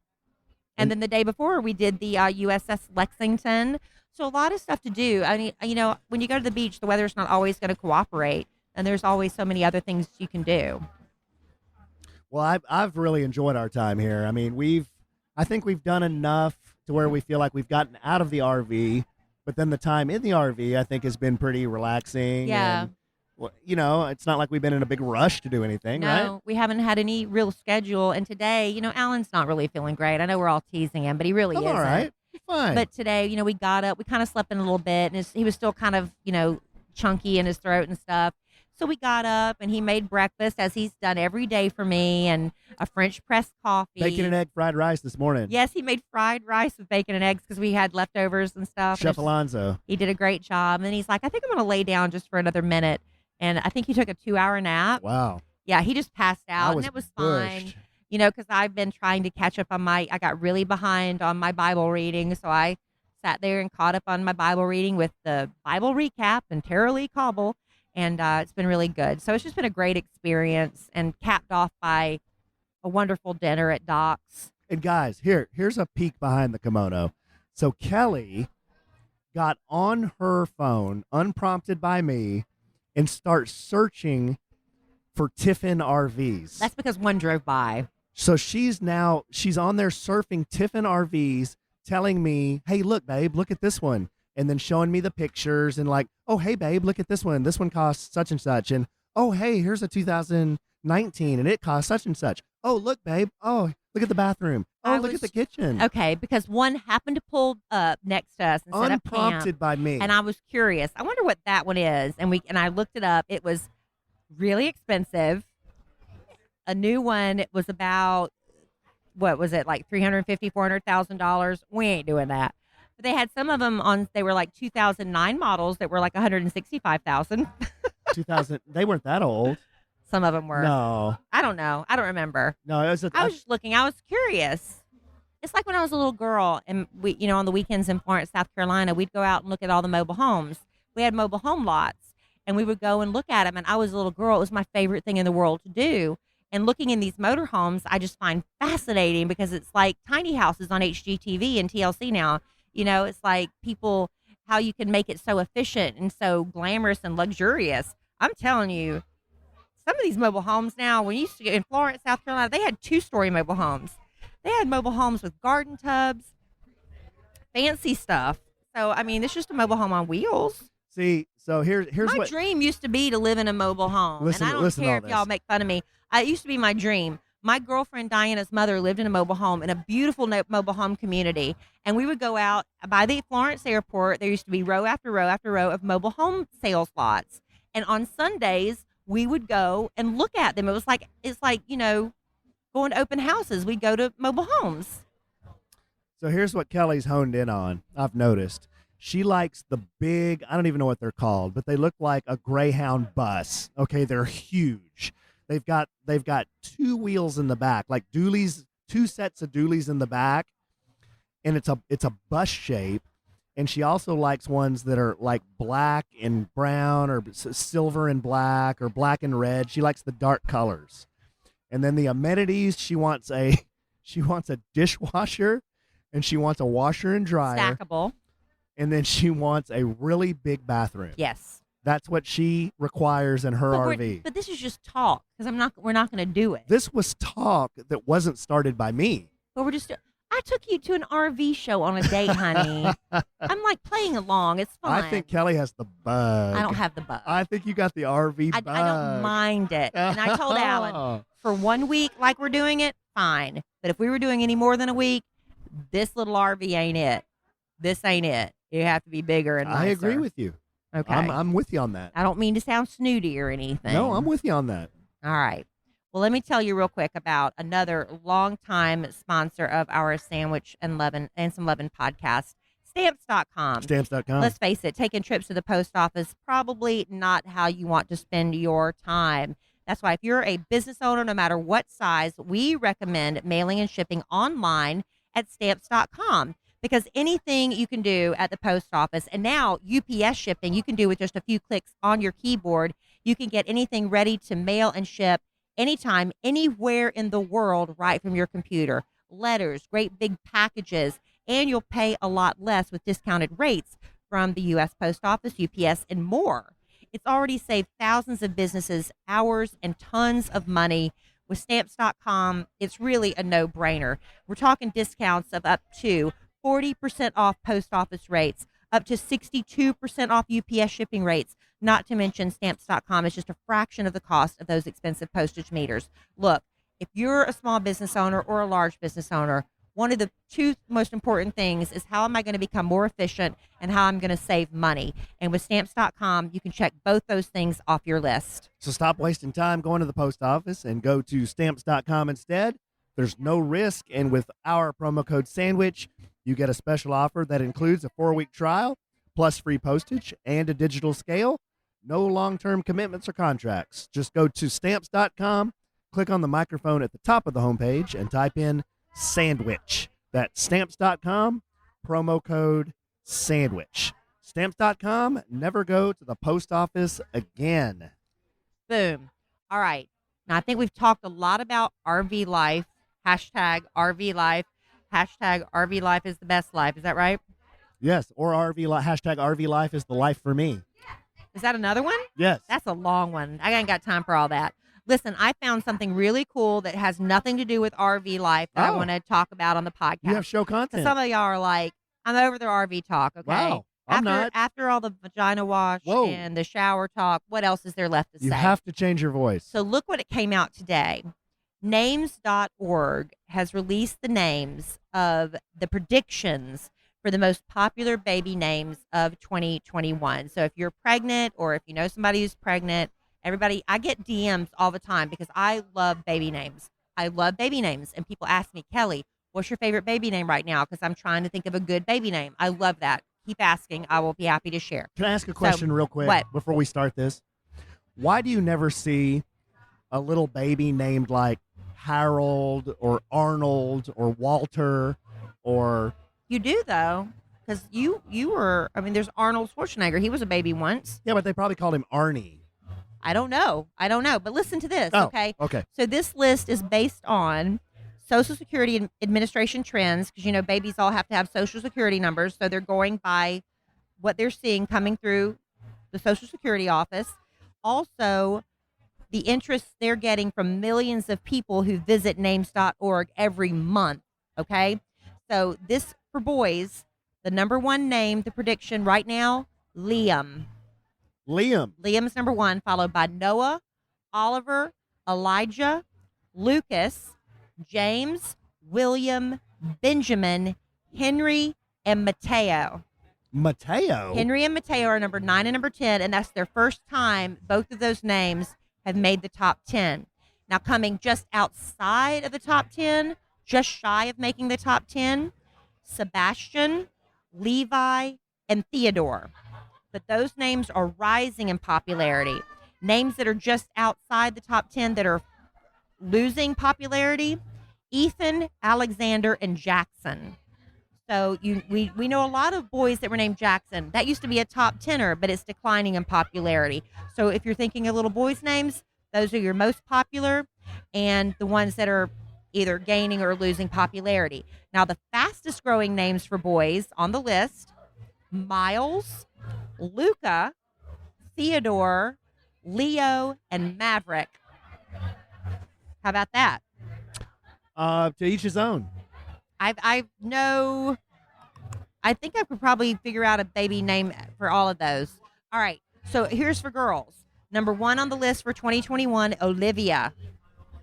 Speaker 2: And then the day before, we did the USS Lexington. So a lot of stuff to do. I mean, when you go to the beach, the weather's not always going to cooperate. And there's always so many other things you can do.
Speaker 3: Well, I've really enjoyed our time here. I mean, I think we've done enough to where we feel like we've gotten out of the RV, but then the time in the RV, I think, has been pretty relaxing.
Speaker 2: Yeah.
Speaker 3: Well, it's not like we've been in a big rush to do anything, right?
Speaker 2: No, we haven't had any real schedule. And today, Alan's not really feeling great. I know we're all teasing him, but he really
Speaker 3: I'm
Speaker 2: isn't.
Speaker 3: all right. Fine.
Speaker 2: But today, we got up. We kind of slept in a little bit, and he was still kind of, chunky in his throat and stuff. So we got up, and he made breakfast, as he's done every day for me, and a French press coffee.
Speaker 3: Bacon and egg fried rice this morning.
Speaker 2: Yes, he made fried rice with bacon and eggs because we had leftovers and stuff.
Speaker 3: Chef Alonzo.
Speaker 2: He did a great job. And he's like, I think I'm going to lay down just for another minute. And I think he took a 2-hour nap.
Speaker 3: Wow.
Speaker 2: Yeah, he just passed out,
Speaker 3: was
Speaker 2: and it was
Speaker 3: bushed.
Speaker 2: fine. Because I've been trying to catch up on I got really behind on my Bible reading, so I sat there and caught up on my Bible reading with the Bible recap and Tara Lee Cobble, and it's been really good. So it's just been a great experience, and capped off by a wonderful dinner at Doc's.
Speaker 3: And guys, here's a peek behind the kimono. So Kelly got on her phone, unprompted by me, and starts searching for Tiffin RVs.
Speaker 2: That's because one drove by.
Speaker 3: So she's on there surfing Tiffin RVs, telling me, hey, look, babe, look at this one. And then showing me the pictures and like, oh, hey, babe, look at this one. This one costs such and such. And, oh, hey, here's a 2019 and it costs such and such. Oh, look, babe. Oh, look at the bathroom. Oh, look at the kitchen.
Speaker 2: Okay, because one happened to pull up next to us and set up camp.
Speaker 3: Unprompted by me.
Speaker 2: And I was curious. I wonder what that one is. And I looked it up. It was really expensive. A new one was about, what was it, like $350,000, $400,000. We ain't doing that. But they had some of them they were like 2009 models that were like 165,000.
Speaker 3: 2000. They weren't that old.
Speaker 2: Some of them were.
Speaker 3: No.
Speaker 2: I don't know. I don't remember.
Speaker 3: No, it was.
Speaker 2: I was just looking. I was curious. It's like when I was a little girl, and we, on the weekends in Florence, South Carolina, we'd go out and look at all the mobile homes. We had mobile home lots, and we would go and look at them. And I was a little girl. It was my favorite thing in the world to do. And looking in these motor homes, I just find fascinating because it's like tiny houses on HGTV and TLC now. It's like how you can make it so efficient and so glamorous and luxurious. I'm telling you, some of these mobile homes now, when you used to get in Florence, South Carolina, they had 2-story mobile homes. They had mobile homes with garden tubs, fancy stuff. So, I mean, it's just a mobile home on wheels.
Speaker 3: See, so here's
Speaker 2: my
Speaker 3: what
Speaker 2: dream used to be to live in a mobile home.
Speaker 3: Listen,
Speaker 2: and I don't care if y'all make fun of me. It used to be my dream. My girlfriend Diana's mother lived in a mobile home in a beautiful mobile home community. And we would go out by the Florence airport. There used to be row after row after row of mobile home sales lots. And on Sundays, we would go and look at them. It's like, going to open houses. We'd go to mobile homes.
Speaker 3: So here's what Kelly's honed in on. I've noticed. She likes the big, I don't even know what they're called, but they look like a Greyhound bus. Okay, they're huge. They've got 2 wheels in the back, like dualies, 2 sets of dualies in the back, and it's a bus shape. And she also likes ones that are like black and brown or silver and black or black and red. She likes the dark colors. And then the amenities, she wants a dishwasher, and she wants a washer and dryer.
Speaker 2: Stackable.
Speaker 3: And then she wants a really big bathroom.
Speaker 2: Yes.
Speaker 3: That's what she requires in her RV.
Speaker 2: But this is just talk because we're not going to do it.
Speaker 3: This was talk that wasn't started by me.
Speaker 2: But I took you to an RV show on a date, honey. I'm like playing along. It's fun.
Speaker 3: I think Kelly has the bug.
Speaker 2: I don't have the bug.
Speaker 3: I think you got the RV bug.
Speaker 2: I don't mind it. And I told Alan, for 1 week like we're doing it, fine. But if we were doing any more than a week, this little RV ain't it. This ain't it. You have to be bigger and nicer.
Speaker 3: I agree with you.
Speaker 2: Okay.
Speaker 3: I'm with you on that.
Speaker 2: I don't mean to sound snooty or anything.
Speaker 3: No, I'm with you on that.
Speaker 2: All right. Well, let me tell you real quick about another longtime sponsor of our Sandwich and Some Leaven podcast, Stamps.com.
Speaker 3: Stamps.com.
Speaker 2: Let's face it, taking trips to the post office, probably not how you want to spend your time. That's why if you're a business owner, no matter what size, we recommend mailing and shipping online at Stamps.com. Because anything you can do at the post office, and now UPS shipping, you can do with just a few clicks on your keyboard. You can get anything ready to mail and ship anytime, anywhere in the world, right from your computer. Letters, great big packages, and you'll pay a lot less with discounted rates from the U.S. Post Office, UPS, and more. It's already saved thousands of businesses hours and tons of money. With Stamps.com, it's really a no-brainer. We're talking discounts of up to 40% off post office rates, up to 62% off UPS shipping rates, Not to mention stamps.com is just a fraction of the cost of those expensive postage meters. Look, if you're a small business owner or a large business owner, one of the two most important things is how am I going to become more efficient and how I'm going to save money. And with stamps.com, you can check both those things off your list.
Speaker 3: So stop wasting time going to the post office and go to stamps.com instead. There's no risk, and with our promo code SANDWICH, you get a special offer that includes a 4-week trial, plus free postage and a digital scale. No long-term commitments or contracts. Just go to stamps.com, click on the microphone at the top of the homepage, and type in SANDWICH. That's stamps.com, promo code SANDWICH. Stamps.com, never go to the post office again.
Speaker 2: Boom. All right. Now, I think we've talked a lot about RV life, hashtag RV life, hashtag RV life is the best life. Is that right?
Speaker 3: Yes, or hashtag RV life is the life for me.
Speaker 2: Is that another one?
Speaker 3: Yes.
Speaker 2: That's a long one. I ain't got time for all that. Listen, I found something really cool that has nothing to do with RV life that I want to talk about on the podcast.
Speaker 3: You have show content.
Speaker 2: Some of y'all are like, I'm over the RV talk, okay?
Speaker 3: Wow. I'm not.
Speaker 2: After all the vagina wash and the shower talk, what else is there left to say?
Speaker 3: You have to change your voice.
Speaker 2: So look what it came out today. Names.org has released the names of the predictions for the most popular baby names of 2021. So if you're pregnant or if you know somebody who's pregnant, everybody, I get DMs all the time because I love baby names. I love baby names. And people ask me, Kelly, what's your favorite baby name right now? Because I'm trying to think of a good baby name. I love that. Keep asking. I will be happy to share.
Speaker 3: Can I ask a question real quick before we start this? Why do you never see a little baby named like Harold or Arnold or Walter or...
Speaker 2: You do, though, because you were, I mean, there's Arnold Schwarzenegger. He was a baby once.
Speaker 3: Yeah, but they probably called him Arnie.
Speaker 2: I don't know. But listen to this, okay?
Speaker 3: Okay.
Speaker 2: So this list is based on Social Security Administration trends, because, you know, babies all have to have Social Security numbers, so they're going by what they're seeing coming through the Social Security office. Also, the interest they're getting from millions of people who visit names.org every month, okay? So this, for boys, the number one name, the prediction right now, Liam. Liam's number one, followed by Noah, Oliver, Elijah, Lucas, James, William, Benjamin, Henry, and Mateo. Henry and Mateo are number 9 and number 10, and that's their first time both of those names have made the top 10. Now, coming just outside of the top 10, just shy of making the top 10, Sebastian, Levi, and Theodore. But those names are rising in popularity. Names that are just outside the top 10 that are losing popularity, Ethan, Alexander, and Jackson. So we know a lot of boys that were named Jackson. That used to be a top 10er, but it's declining in popularity. So if you're thinking of little boys' names, those are your most popular and the ones that are either gaining or losing popularity. Now, the fastest growing names for boys on the list, Miles, Luca, Theodore, Leo, and Maverick. How about that?
Speaker 3: To each his own.
Speaker 2: I think I could probably figure out a baby name for all of those. All right. So here's for girls. Number 1 on the list for 2021, Olivia.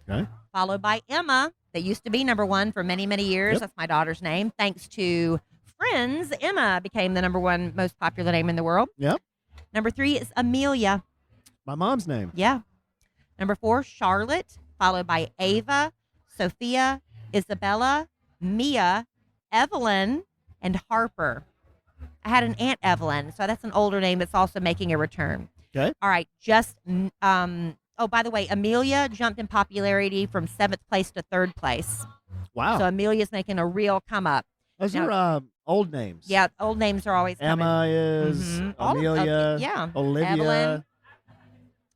Speaker 3: Okay.
Speaker 2: Followed by Emma, that used to be number 1 for many, many years.
Speaker 3: Yep.
Speaker 2: That's my daughter's name. Thanks to Friends, Emma became the number 1 most popular name in the world.
Speaker 3: Yep.
Speaker 2: Number 3 is Amelia.
Speaker 3: My mom's name.
Speaker 2: Yeah. Number 4, Charlotte, followed by Ava, Sophia, Isabella, Mia, Evelyn, and Harper. I had an Aunt Evelyn, so that's an older name that's also making a return.
Speaker 3: Okay.
Speaker 2: All right. By the way, Amelia jumped in popularity from 7th place to 3rd place.
Speaker 3: Wow.
Speaker 2: So Amelia's making a real come up.
Speaker 3: Those are old names.
Speaker 2: Yeah, old names are always coming.
Speaker 3: Emma is, Amelia, Olivia.
Speaker 2: Evelyn.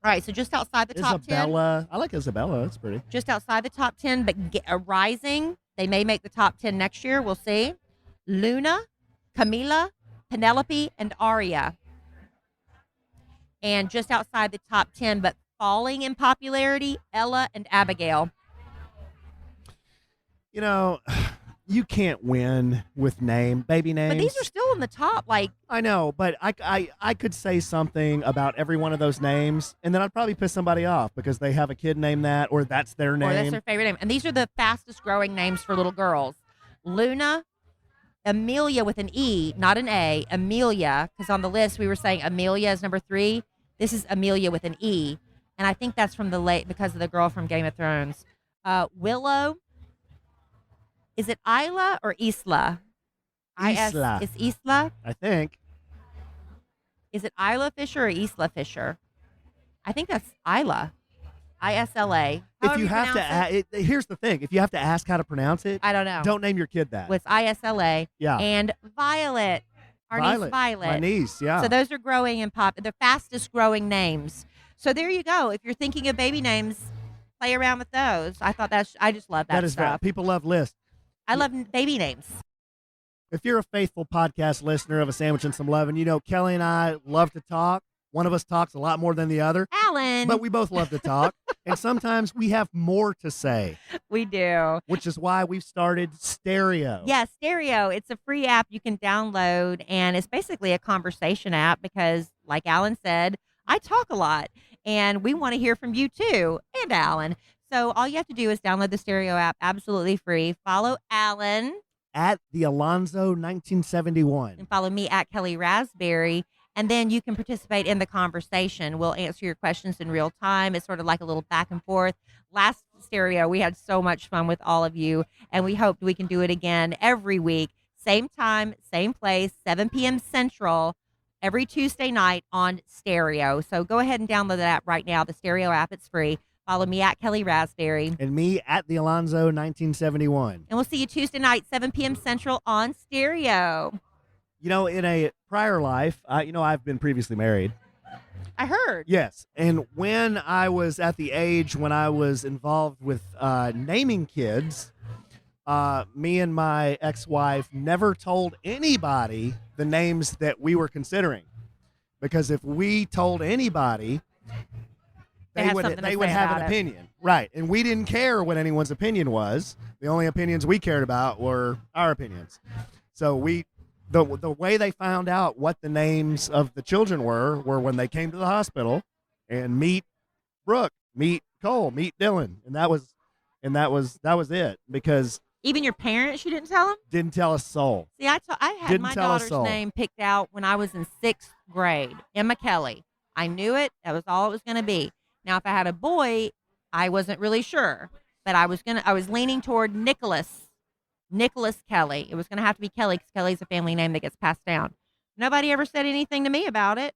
Speaker 2: All right, so just outside the top 10.
Speaker 3: Isabella. I like Isabella. That's pretty.
Speaker 2: Just outside the top 10, but rising. They may make the top 10 next year. We'll see. Luna, Camila, Penelope, and Aria. And just outside the top 10, but falling in popularity, Ella and Abigail.
Speaker 3: You know, you can't win with baby names.
Speaker 2: But these are still in the top. Like,
Speaker 3: I know, but I could say something about every one of those names, and then I'd probably piss somebody off because they have a kid named that, or that's their name.
Speaker 2: or that's their favorite name. And these are the fastest growing names for little girls. Luna, Amelia with an E, not an A. Amelia, because on the list we were saying Amelia is number 3. This is Amelia with an E, and I think that's from because of the girl from Game of Thrones. Willow. Is it Isla or Isla?
Speaker 3: Isla.
Speaker 2: It's Isla.
Speaker 3: I think.
Speaker 2: Is it Isla Fisher or Isla Fisher? I think that's Isla. Isla.
Speaker 3: If you have to, here's the thing: if you have to ask how to pronounce it,
Speaker 2: I don't know.
Speaker 3: Don't name your kid that.
Speaker 2: With Isla.
Speaker 3: Yeah.
Speaker 2: And Violet. Our niece Violet.
Speaker 3: My niece, yeah.
Speaker 2: So those are growing in pop. The fastest growing names. So there you go. If you're thinking of baby names, play around with those. I thought I just love that
Speaker 3: is
Speaker 2: stuff.
Speaker 3: People love lists.
Speaker 2: I love baby names.
Speaker 3: If you're a faithful podcast listener of A Sandwich and Some Lovin', you know Kelly and I love to talk. One of us talks a lot more than the other.
Speaker 2: Alan.
Speaker 3: But we both love to talk. And sometimes we have more to say.
Speaker 2: We do.
Speaker 3: Which is why we've started Stereo.
Speaker 2: Yeah, Stereo. It's a free app you can download, and it's basically a conversation app because, like Alan said, I talk a lot, and we want to hear from you too, and Alan. So all you have to do is download the Stereo app, absolutely free. Follow Alan.
Speaker 3: At the Alonzo 1971.
Speaker 2: And follow me at Kelly Raspberry. And then you can participate in the conversation. We'll answer your questions in real time. It's sort of like a little back and forth. Last Stereo, we had so much fun with all of you, and we hope we can do it again every week. Same time, same place, 7 p.m. Central, every Tuesday night on Stereo. So go ahead and download that app right now, the Stereo app. It's free. Follow me at Kelly Raspberry.
Speaker 3: And me at the Alonzo 1971.
Speaker 2: And we'll see you Tuesday night, 7 p.m. Central on Stereo.
Speaker 3: You know, in a prior life, I've been previously married.
Speaker 2: I heard.
Speaker 3: Yes. And when I was at the age when I was involved with naming kids, me and my ex-wife never told anybody the names that we were considering. Because if we told anybody, they would have an opinion. Right. And we didn't care what anyone's opinion was. The only opinions we cared about were our opinions. So the way they found out what the names of the children were when they came to the hospital and meet Brooke, meet Cole, meet Dylan. And that was it, because
Speaker 2: even your parents, you didn't tell them?
Speaker 3: Didn't tell a soul.
Speaker 2: See, I had my daughter's name picked out when I was in 6th grade, Emma Kelly. I knew it. That was all it was going to be. Now, if I had a boy, I wasn't really sure, but I was leaning toward Nicholas Kelly. It was going to have to be Kelly because Kelly's a family name that gets passed down. Nobody ever said anything to me about it.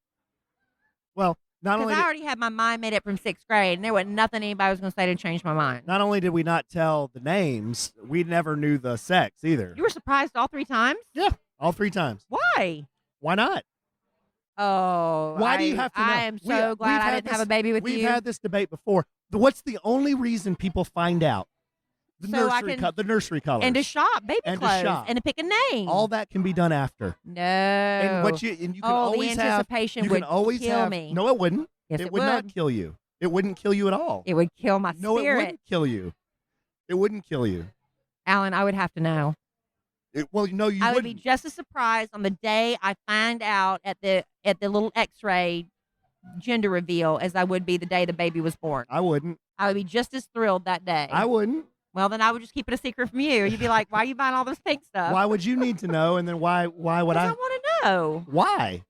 Speaker 3: Well, not only
Speaker 2: because I already had my mind made up from 6th grade, and there wasn't nothing anybody was going to say to change my mind.
Speaker 3: Not only did we not tell the names, we never knew the sex either.
Speaker 2: You were surprised all 3 times?
Speaker 3: Yeah, all 3 times.
Speaker 2: Why?
Speaker 3: Why not?
Speaker 2: Oh,
Speaker 3: why do you have to know?
Speaker 2: I am so glad I didn't have a baby with you.
Speaker 3: We've had this debate before. What's the only reason people find out? The nursery colors.
Speaker 2: And to shop baby
Speaker 3: and
Speaker 2: clothes.
Speaker 3: To shop.
Speaker 2: And to pick a name.
Speaker 3: All that can be done after.
Speaker 2: No.
Speaker 3: And you can always
Speaker 2: the anticipation
Speaker 3: would kill
Speaker 2: me.
Speaker 3: No, it wouldn't.
Speaker 2: Yes,
Speaker 3: it would not kill you. It wouldn't kill you at all.
Speaker 2: It would kill my
Speaker 3: No,
Speaker 2: spirit.
Speaker 3: it wouldn't kill you. It wouldn't kill you.
Speaker 2: Alan, I would have to know.
Speaker 3: You
Speaker 2: I
Speaker 3: wouldn't.
Speaker 2: would be just as surprised on the day I find out at the little X-ray gender reveal as I would be the day the baby was born.
Speaker 3: I wouldn't.
Speaker 2: I would be just as thrilled that day.
Speaker 3: I wouldn't.
Speaker 2: Well, then I would just keep it a secret from you. You'd be like, "Why are you buying all this pink stuff?"
Speaker 3: Why would you need to know? And then why would I?
Speaker 2: I want to know.
Speaker 3: Why?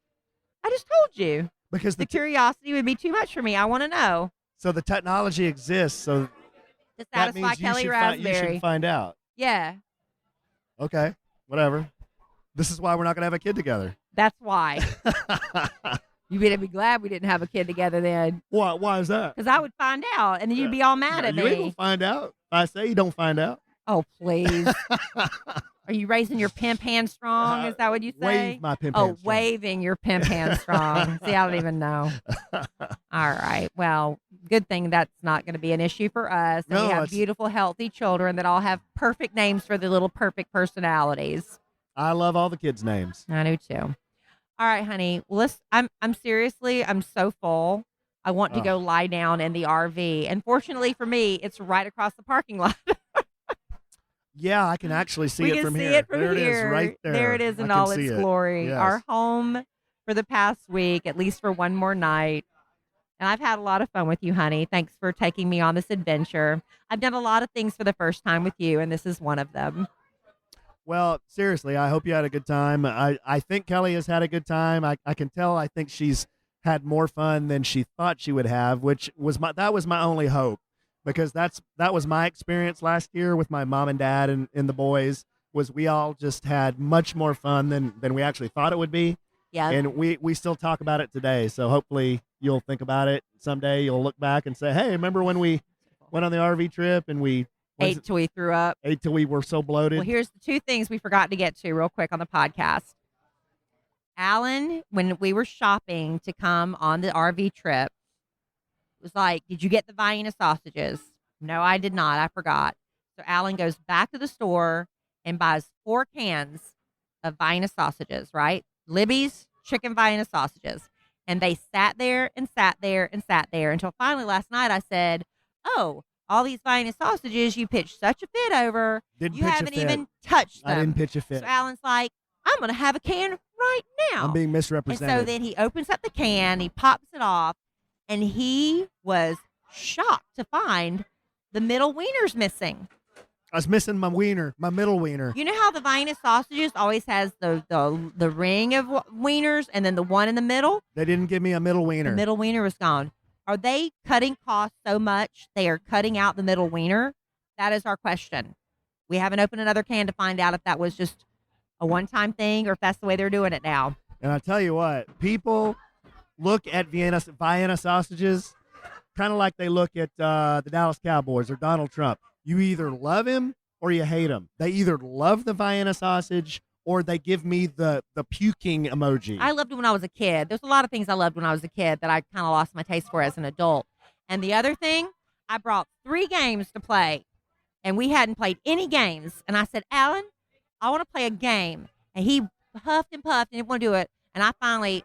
Speaker 2: I just told you.
Speaker 3: Because
Speaker 2: the curiosity would be too much for me. I want to know.
Speaker 3: So the technology exists. So
Speaker 2: to satisfy Kelly Raspberry.
Speaker 3: You should find out.
Speaker 2: Yeah.
Speaker 3: Okay. Whatever. This is why we're not going to have a kid together.
Speaker 2: That's why. You better be glad we didn't have a kid together then.
Speaker 3: Why is that?
Speaker 2: Because I would find out, and then you'd be all mad at me.
Speaker 3: You ain't going to find out. I say you don't find out.
Speaker 2: Oh, please. Are you raising your pimp hand strong? Is that what you say?
Speaker 3: Wave my pimp hand strong.
Speaker 2: Waving your pimp hand strong. See, I don't even know. All right. Well, good thing that's not going to be an issue for us. And we have beautiful, healthy children that all have perfect names for their little perfect personalities.
Speaker 3: I love all the kids' names.
Speaker 2: I do too. All right, honey. Well, I'm so full. I want to go lie down in the RV. And fortunately for me, it's right across the parking lot.
Speaker 3: Yeah, I can actually see
Speaker 2: We
Speaker 3: it
Speaker 2: can
Speaker 3: from
Speaker 2: see
Speaker 3: here.
Speaker 2: it from
Speaker 3: there
Speaker 2: here.
Speaker 3: it is, right there.
Speaker 2: There it is
Speaker 3: I
Speaker 2: in
Speaker 3: can
Speaker 2: all
Speaker 3: see
Speaker 2: its
Speaker 3: it.
Speaker 2: glory.
Speaker 3: Yes.
Speaker 2: Our home for the past week, at least for one more night. And I've had a lot of fun with you, honey. Thanks for taking me on this adventure. I've done a lot of things for the first time with you, and this is one of them.
Speaker 3: Well, seriously, I hope you had a good time. I think Kelly has had a good time. I can tell. I think she's had more fun than she thought she would have, which was my only hope, because that was my experience last year with my mom and dad and the boys. Was we all just had much more fun than we actually thought it would be.
Speaker 2: Yeah.
Speaker 3: And we still talk about it today. So hopefully you'll think about it someday. You'll look back and say, hey, remember when we went on the RV trip and we
Speaker 2: ate till we threw up?
Speaker 3: Ate till we were so bloated.
Speaker 2: Well, here's the two things we forgot to get to real quick on the podcast. Alan, when we were shopping to come on the RV trip, was like, did you get the Vienna sausages? No, I did not. I forgot. So Alan goes back to the store and buys 4 cans of Vienna sausages, right? Libby's chicken Vienna sausages. And they sat there and sat there and sat there until finally last night I said, oh, all these Vienna sausages you pitched such a fit over. You haven't even touched them.
Speaker 3: I didn't pitch a fit.
Speaker 2: So Alan's like, I'm going to have a can right now.
Speaker 3: I'm being
Speaker 2: And
Speaker 3: misrepresented.
Speaker 2: so then he opens up the can, he pops it off, and he was shocked to find the middle wiener's missing.
Speaker 3: I was missing my wiener, my middle wiener.
Speaker 2: You know how the Vienna sausages always has the ring of wieners and then the one in the middle?
Speaker 3: They didn't give me a middle wiener.
Speaker 2: The middle wiener was gone. Are they cutting costs so much they are cutting out the middle wiener? That is our question. We haven't opened another can to find out if that was just a one-time thing or if that's the way they're doing it now.
Speaker 3: And I tell you what, people look at Vienna sausages kind of like they look at the Dallas Cowboys or Donald Trump. You either love him or you hate him. They either love the Vienna sausage or they give me the puking emoji.
Speaker 2: I loved it when I was a kid. There's a lot of things I loved when I was a kid that I kind of lost my taste for as an adult. And the other thing, I brought 3 games to play, and we hadn't played any games. And I said, Alan, I want to play a game. And he huffed and puffed and didn't want to do it. And I finally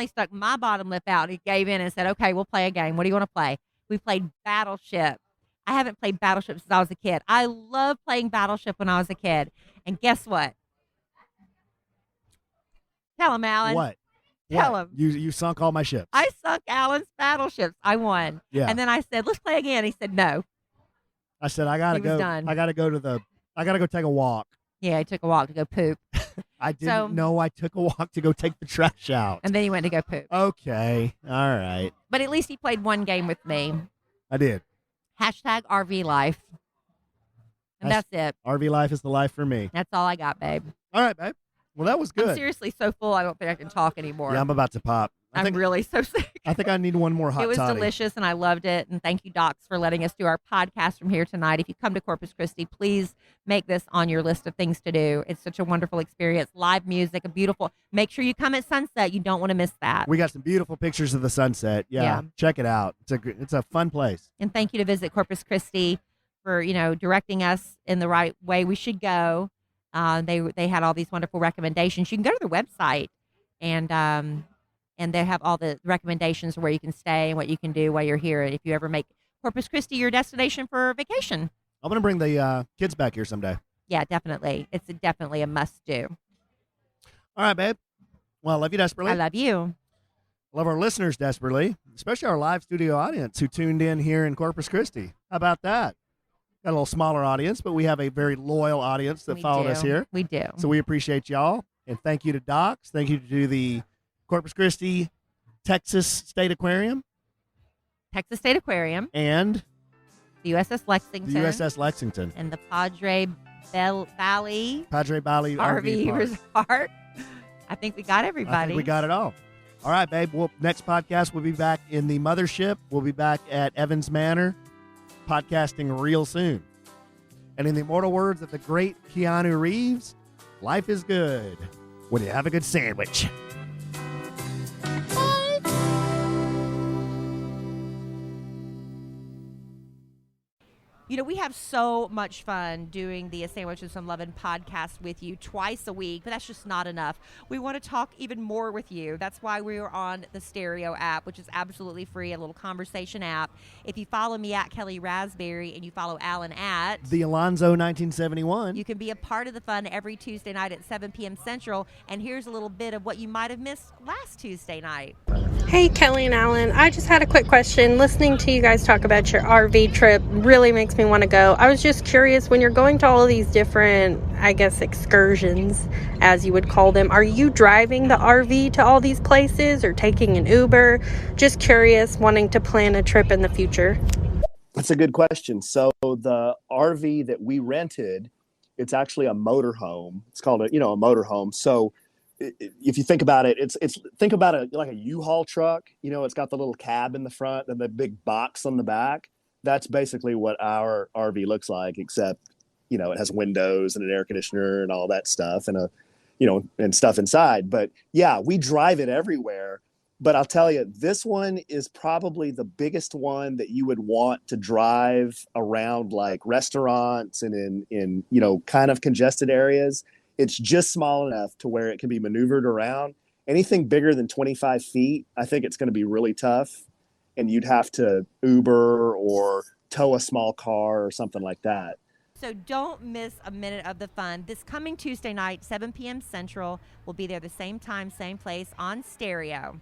Speaker 2: stuck my bottom lip out. He gave in and said, okay, we'll play a game. What do you want to play? We played Battleship. I haven't played Battleship since I was a kid. I loved playing Battleship when I was a kid. And guess what? Tell him, Alan.
Speaker 3: What?
Speaker 2: Tell him.
Speaker 3: You sunk all my ships.
Speaker 2: I sunk Alan's battleships. I won.
Speaker 3: Yeah.
Speaker 2: And then I said, let's play again. He said, no.
Speaker 3: I said, I gotta
Speaker 2: He was
Speaker 3: go.
Speaker 2: done.
Speaker 3: I gotta go take a walk.
Speaker 2: Yeah, he took a walk to go poop.
Speaker 3: I didn't know I took a walk to go take the trash out.
Speaker 2: And then he went to go poop.
Speaker 3: Okay. All right.
Speaker 2: But at least he played one game with me.
Speaker 3: I did.
Speaker 2: Hashtag RV life. And that's it.
Speaker 3: RV life is the life for me.
Speaker 2: That's all I got, babe.
Speaker 3: All right, babe. Well, that was good.
Speaker 2: I'm seriously so full, I don't think I can talk anymore.
Speaker 3: Yeah, I'm about to pop.
Speaker 2: I'm really so sick.
Speaker 3: I think I need one more hot
Speaker 2: It was
Speaker 3: toddy.
Speaker 2: delicious, and I loved it. And thank you, Docs, for letting us do our podcast from here tonight. If you come to Corpus Christi, please make this on your list of things to do. It's such a wonderful experience. Live music, a beautiful. Make sure you come at sunset. You don't want to miss that.
Speaker 3: We got some beautiful pictures of the sunset. Yeah. Check it out. It's a fun place.
Speaker 2: And thank you to Visit Corpus Christi for directing us in the right way we should go. They had all these wonderful recommendations. You can go to their website and they have all the recommendations where you can stay and what you can do while you're here. If you ever make Corpus Christi your destination for vacation.
Speaker 3: I'm going to bring the kids back here someday.
Speaker 2: Yeah, definitely. It's definitely a must do.
Speaker 3: All right, babe. Well, I love you desperately.
Speaker 2: I love you.
Speaker 3: Love our listeners desperately, especially our live studio audience who tuned in here in Corpus Christi. How about that? Got a little smaller audience, but we have a very loyal audience that followed us here.
Speaker 2: We do.
Speaker 3: So we appreciate y'all. And thank you to Docs. Thank you to the Corpus Christi, Texas State Aquarium.
Speaker 2: Texas State Aquarium.
Speaker 3: And
Speaker 2: the USS Lexington.
Speaker 3: The USS Lexington.
Speaker 2: And the Padre Valley
Speaker 3: RV
Speaker 2: Resort. I think we got everybody.
Speaker 3: I think we got it all. All right, babe. Well, next podcast, we'll be back in the mothership. We'll be back at Evans Manor, podcasting real soon. And in the immortal words of the great Keanu Reeves, life is good when you have a good sandwich.
Speaker 2: We have so much fun doing the A Sandwich and Some Lovin' podcast with you twice a week, but that's just not enough. We want to talk even more with you. That's why we are on the Stereo app, which is absolutely free, a little conversation app. If you follow me at Kelly Raspberry and you follow Alan at
Speaker 3: The Alonzo 1971.
Speaker 2: you can be a part of the fun every Tuesday night at 7 p.m. Central. And here's a little bit of what you might have missed last Tuesday night.
Speaker 4: Hey, Kelly and Alan. I just had a quick question. Listening to you guys talk about your RV trip really makes me want to go. I was just curious, when you're going to all of these different, I guess, excursions, as you would call them, are you driving the RV to all these places or taking an Uber? Just curious, wanting to plan a trip in the future.
Speaker 5: That's a good question. So the RV that we rented, it's actually a motorhome. It's called a motorhome. So if you think about it, think about it like a U-Haul truck. It's got the little cab in the front and the big box on the back. That's basically what our RV looks like, except it has windows and an air conditioner and all that stuff and and stuff inside. But yeah, we drive it everywhere. But I'll tell you, this one is probably the biggest one that you would want to drive around, like restaurants and in kind of congested areas. It's just small enough to where it can be maneuvered around. Anything bigger than 25 feet, I think it's going to be really tough. And you'd have to Uber or tow a small car or something like that.
Speaker 2: So don't miss a minute of the fun. This coming Tuesday night, 7 p.m. Central. We'll be there the same time, same place on Stereo.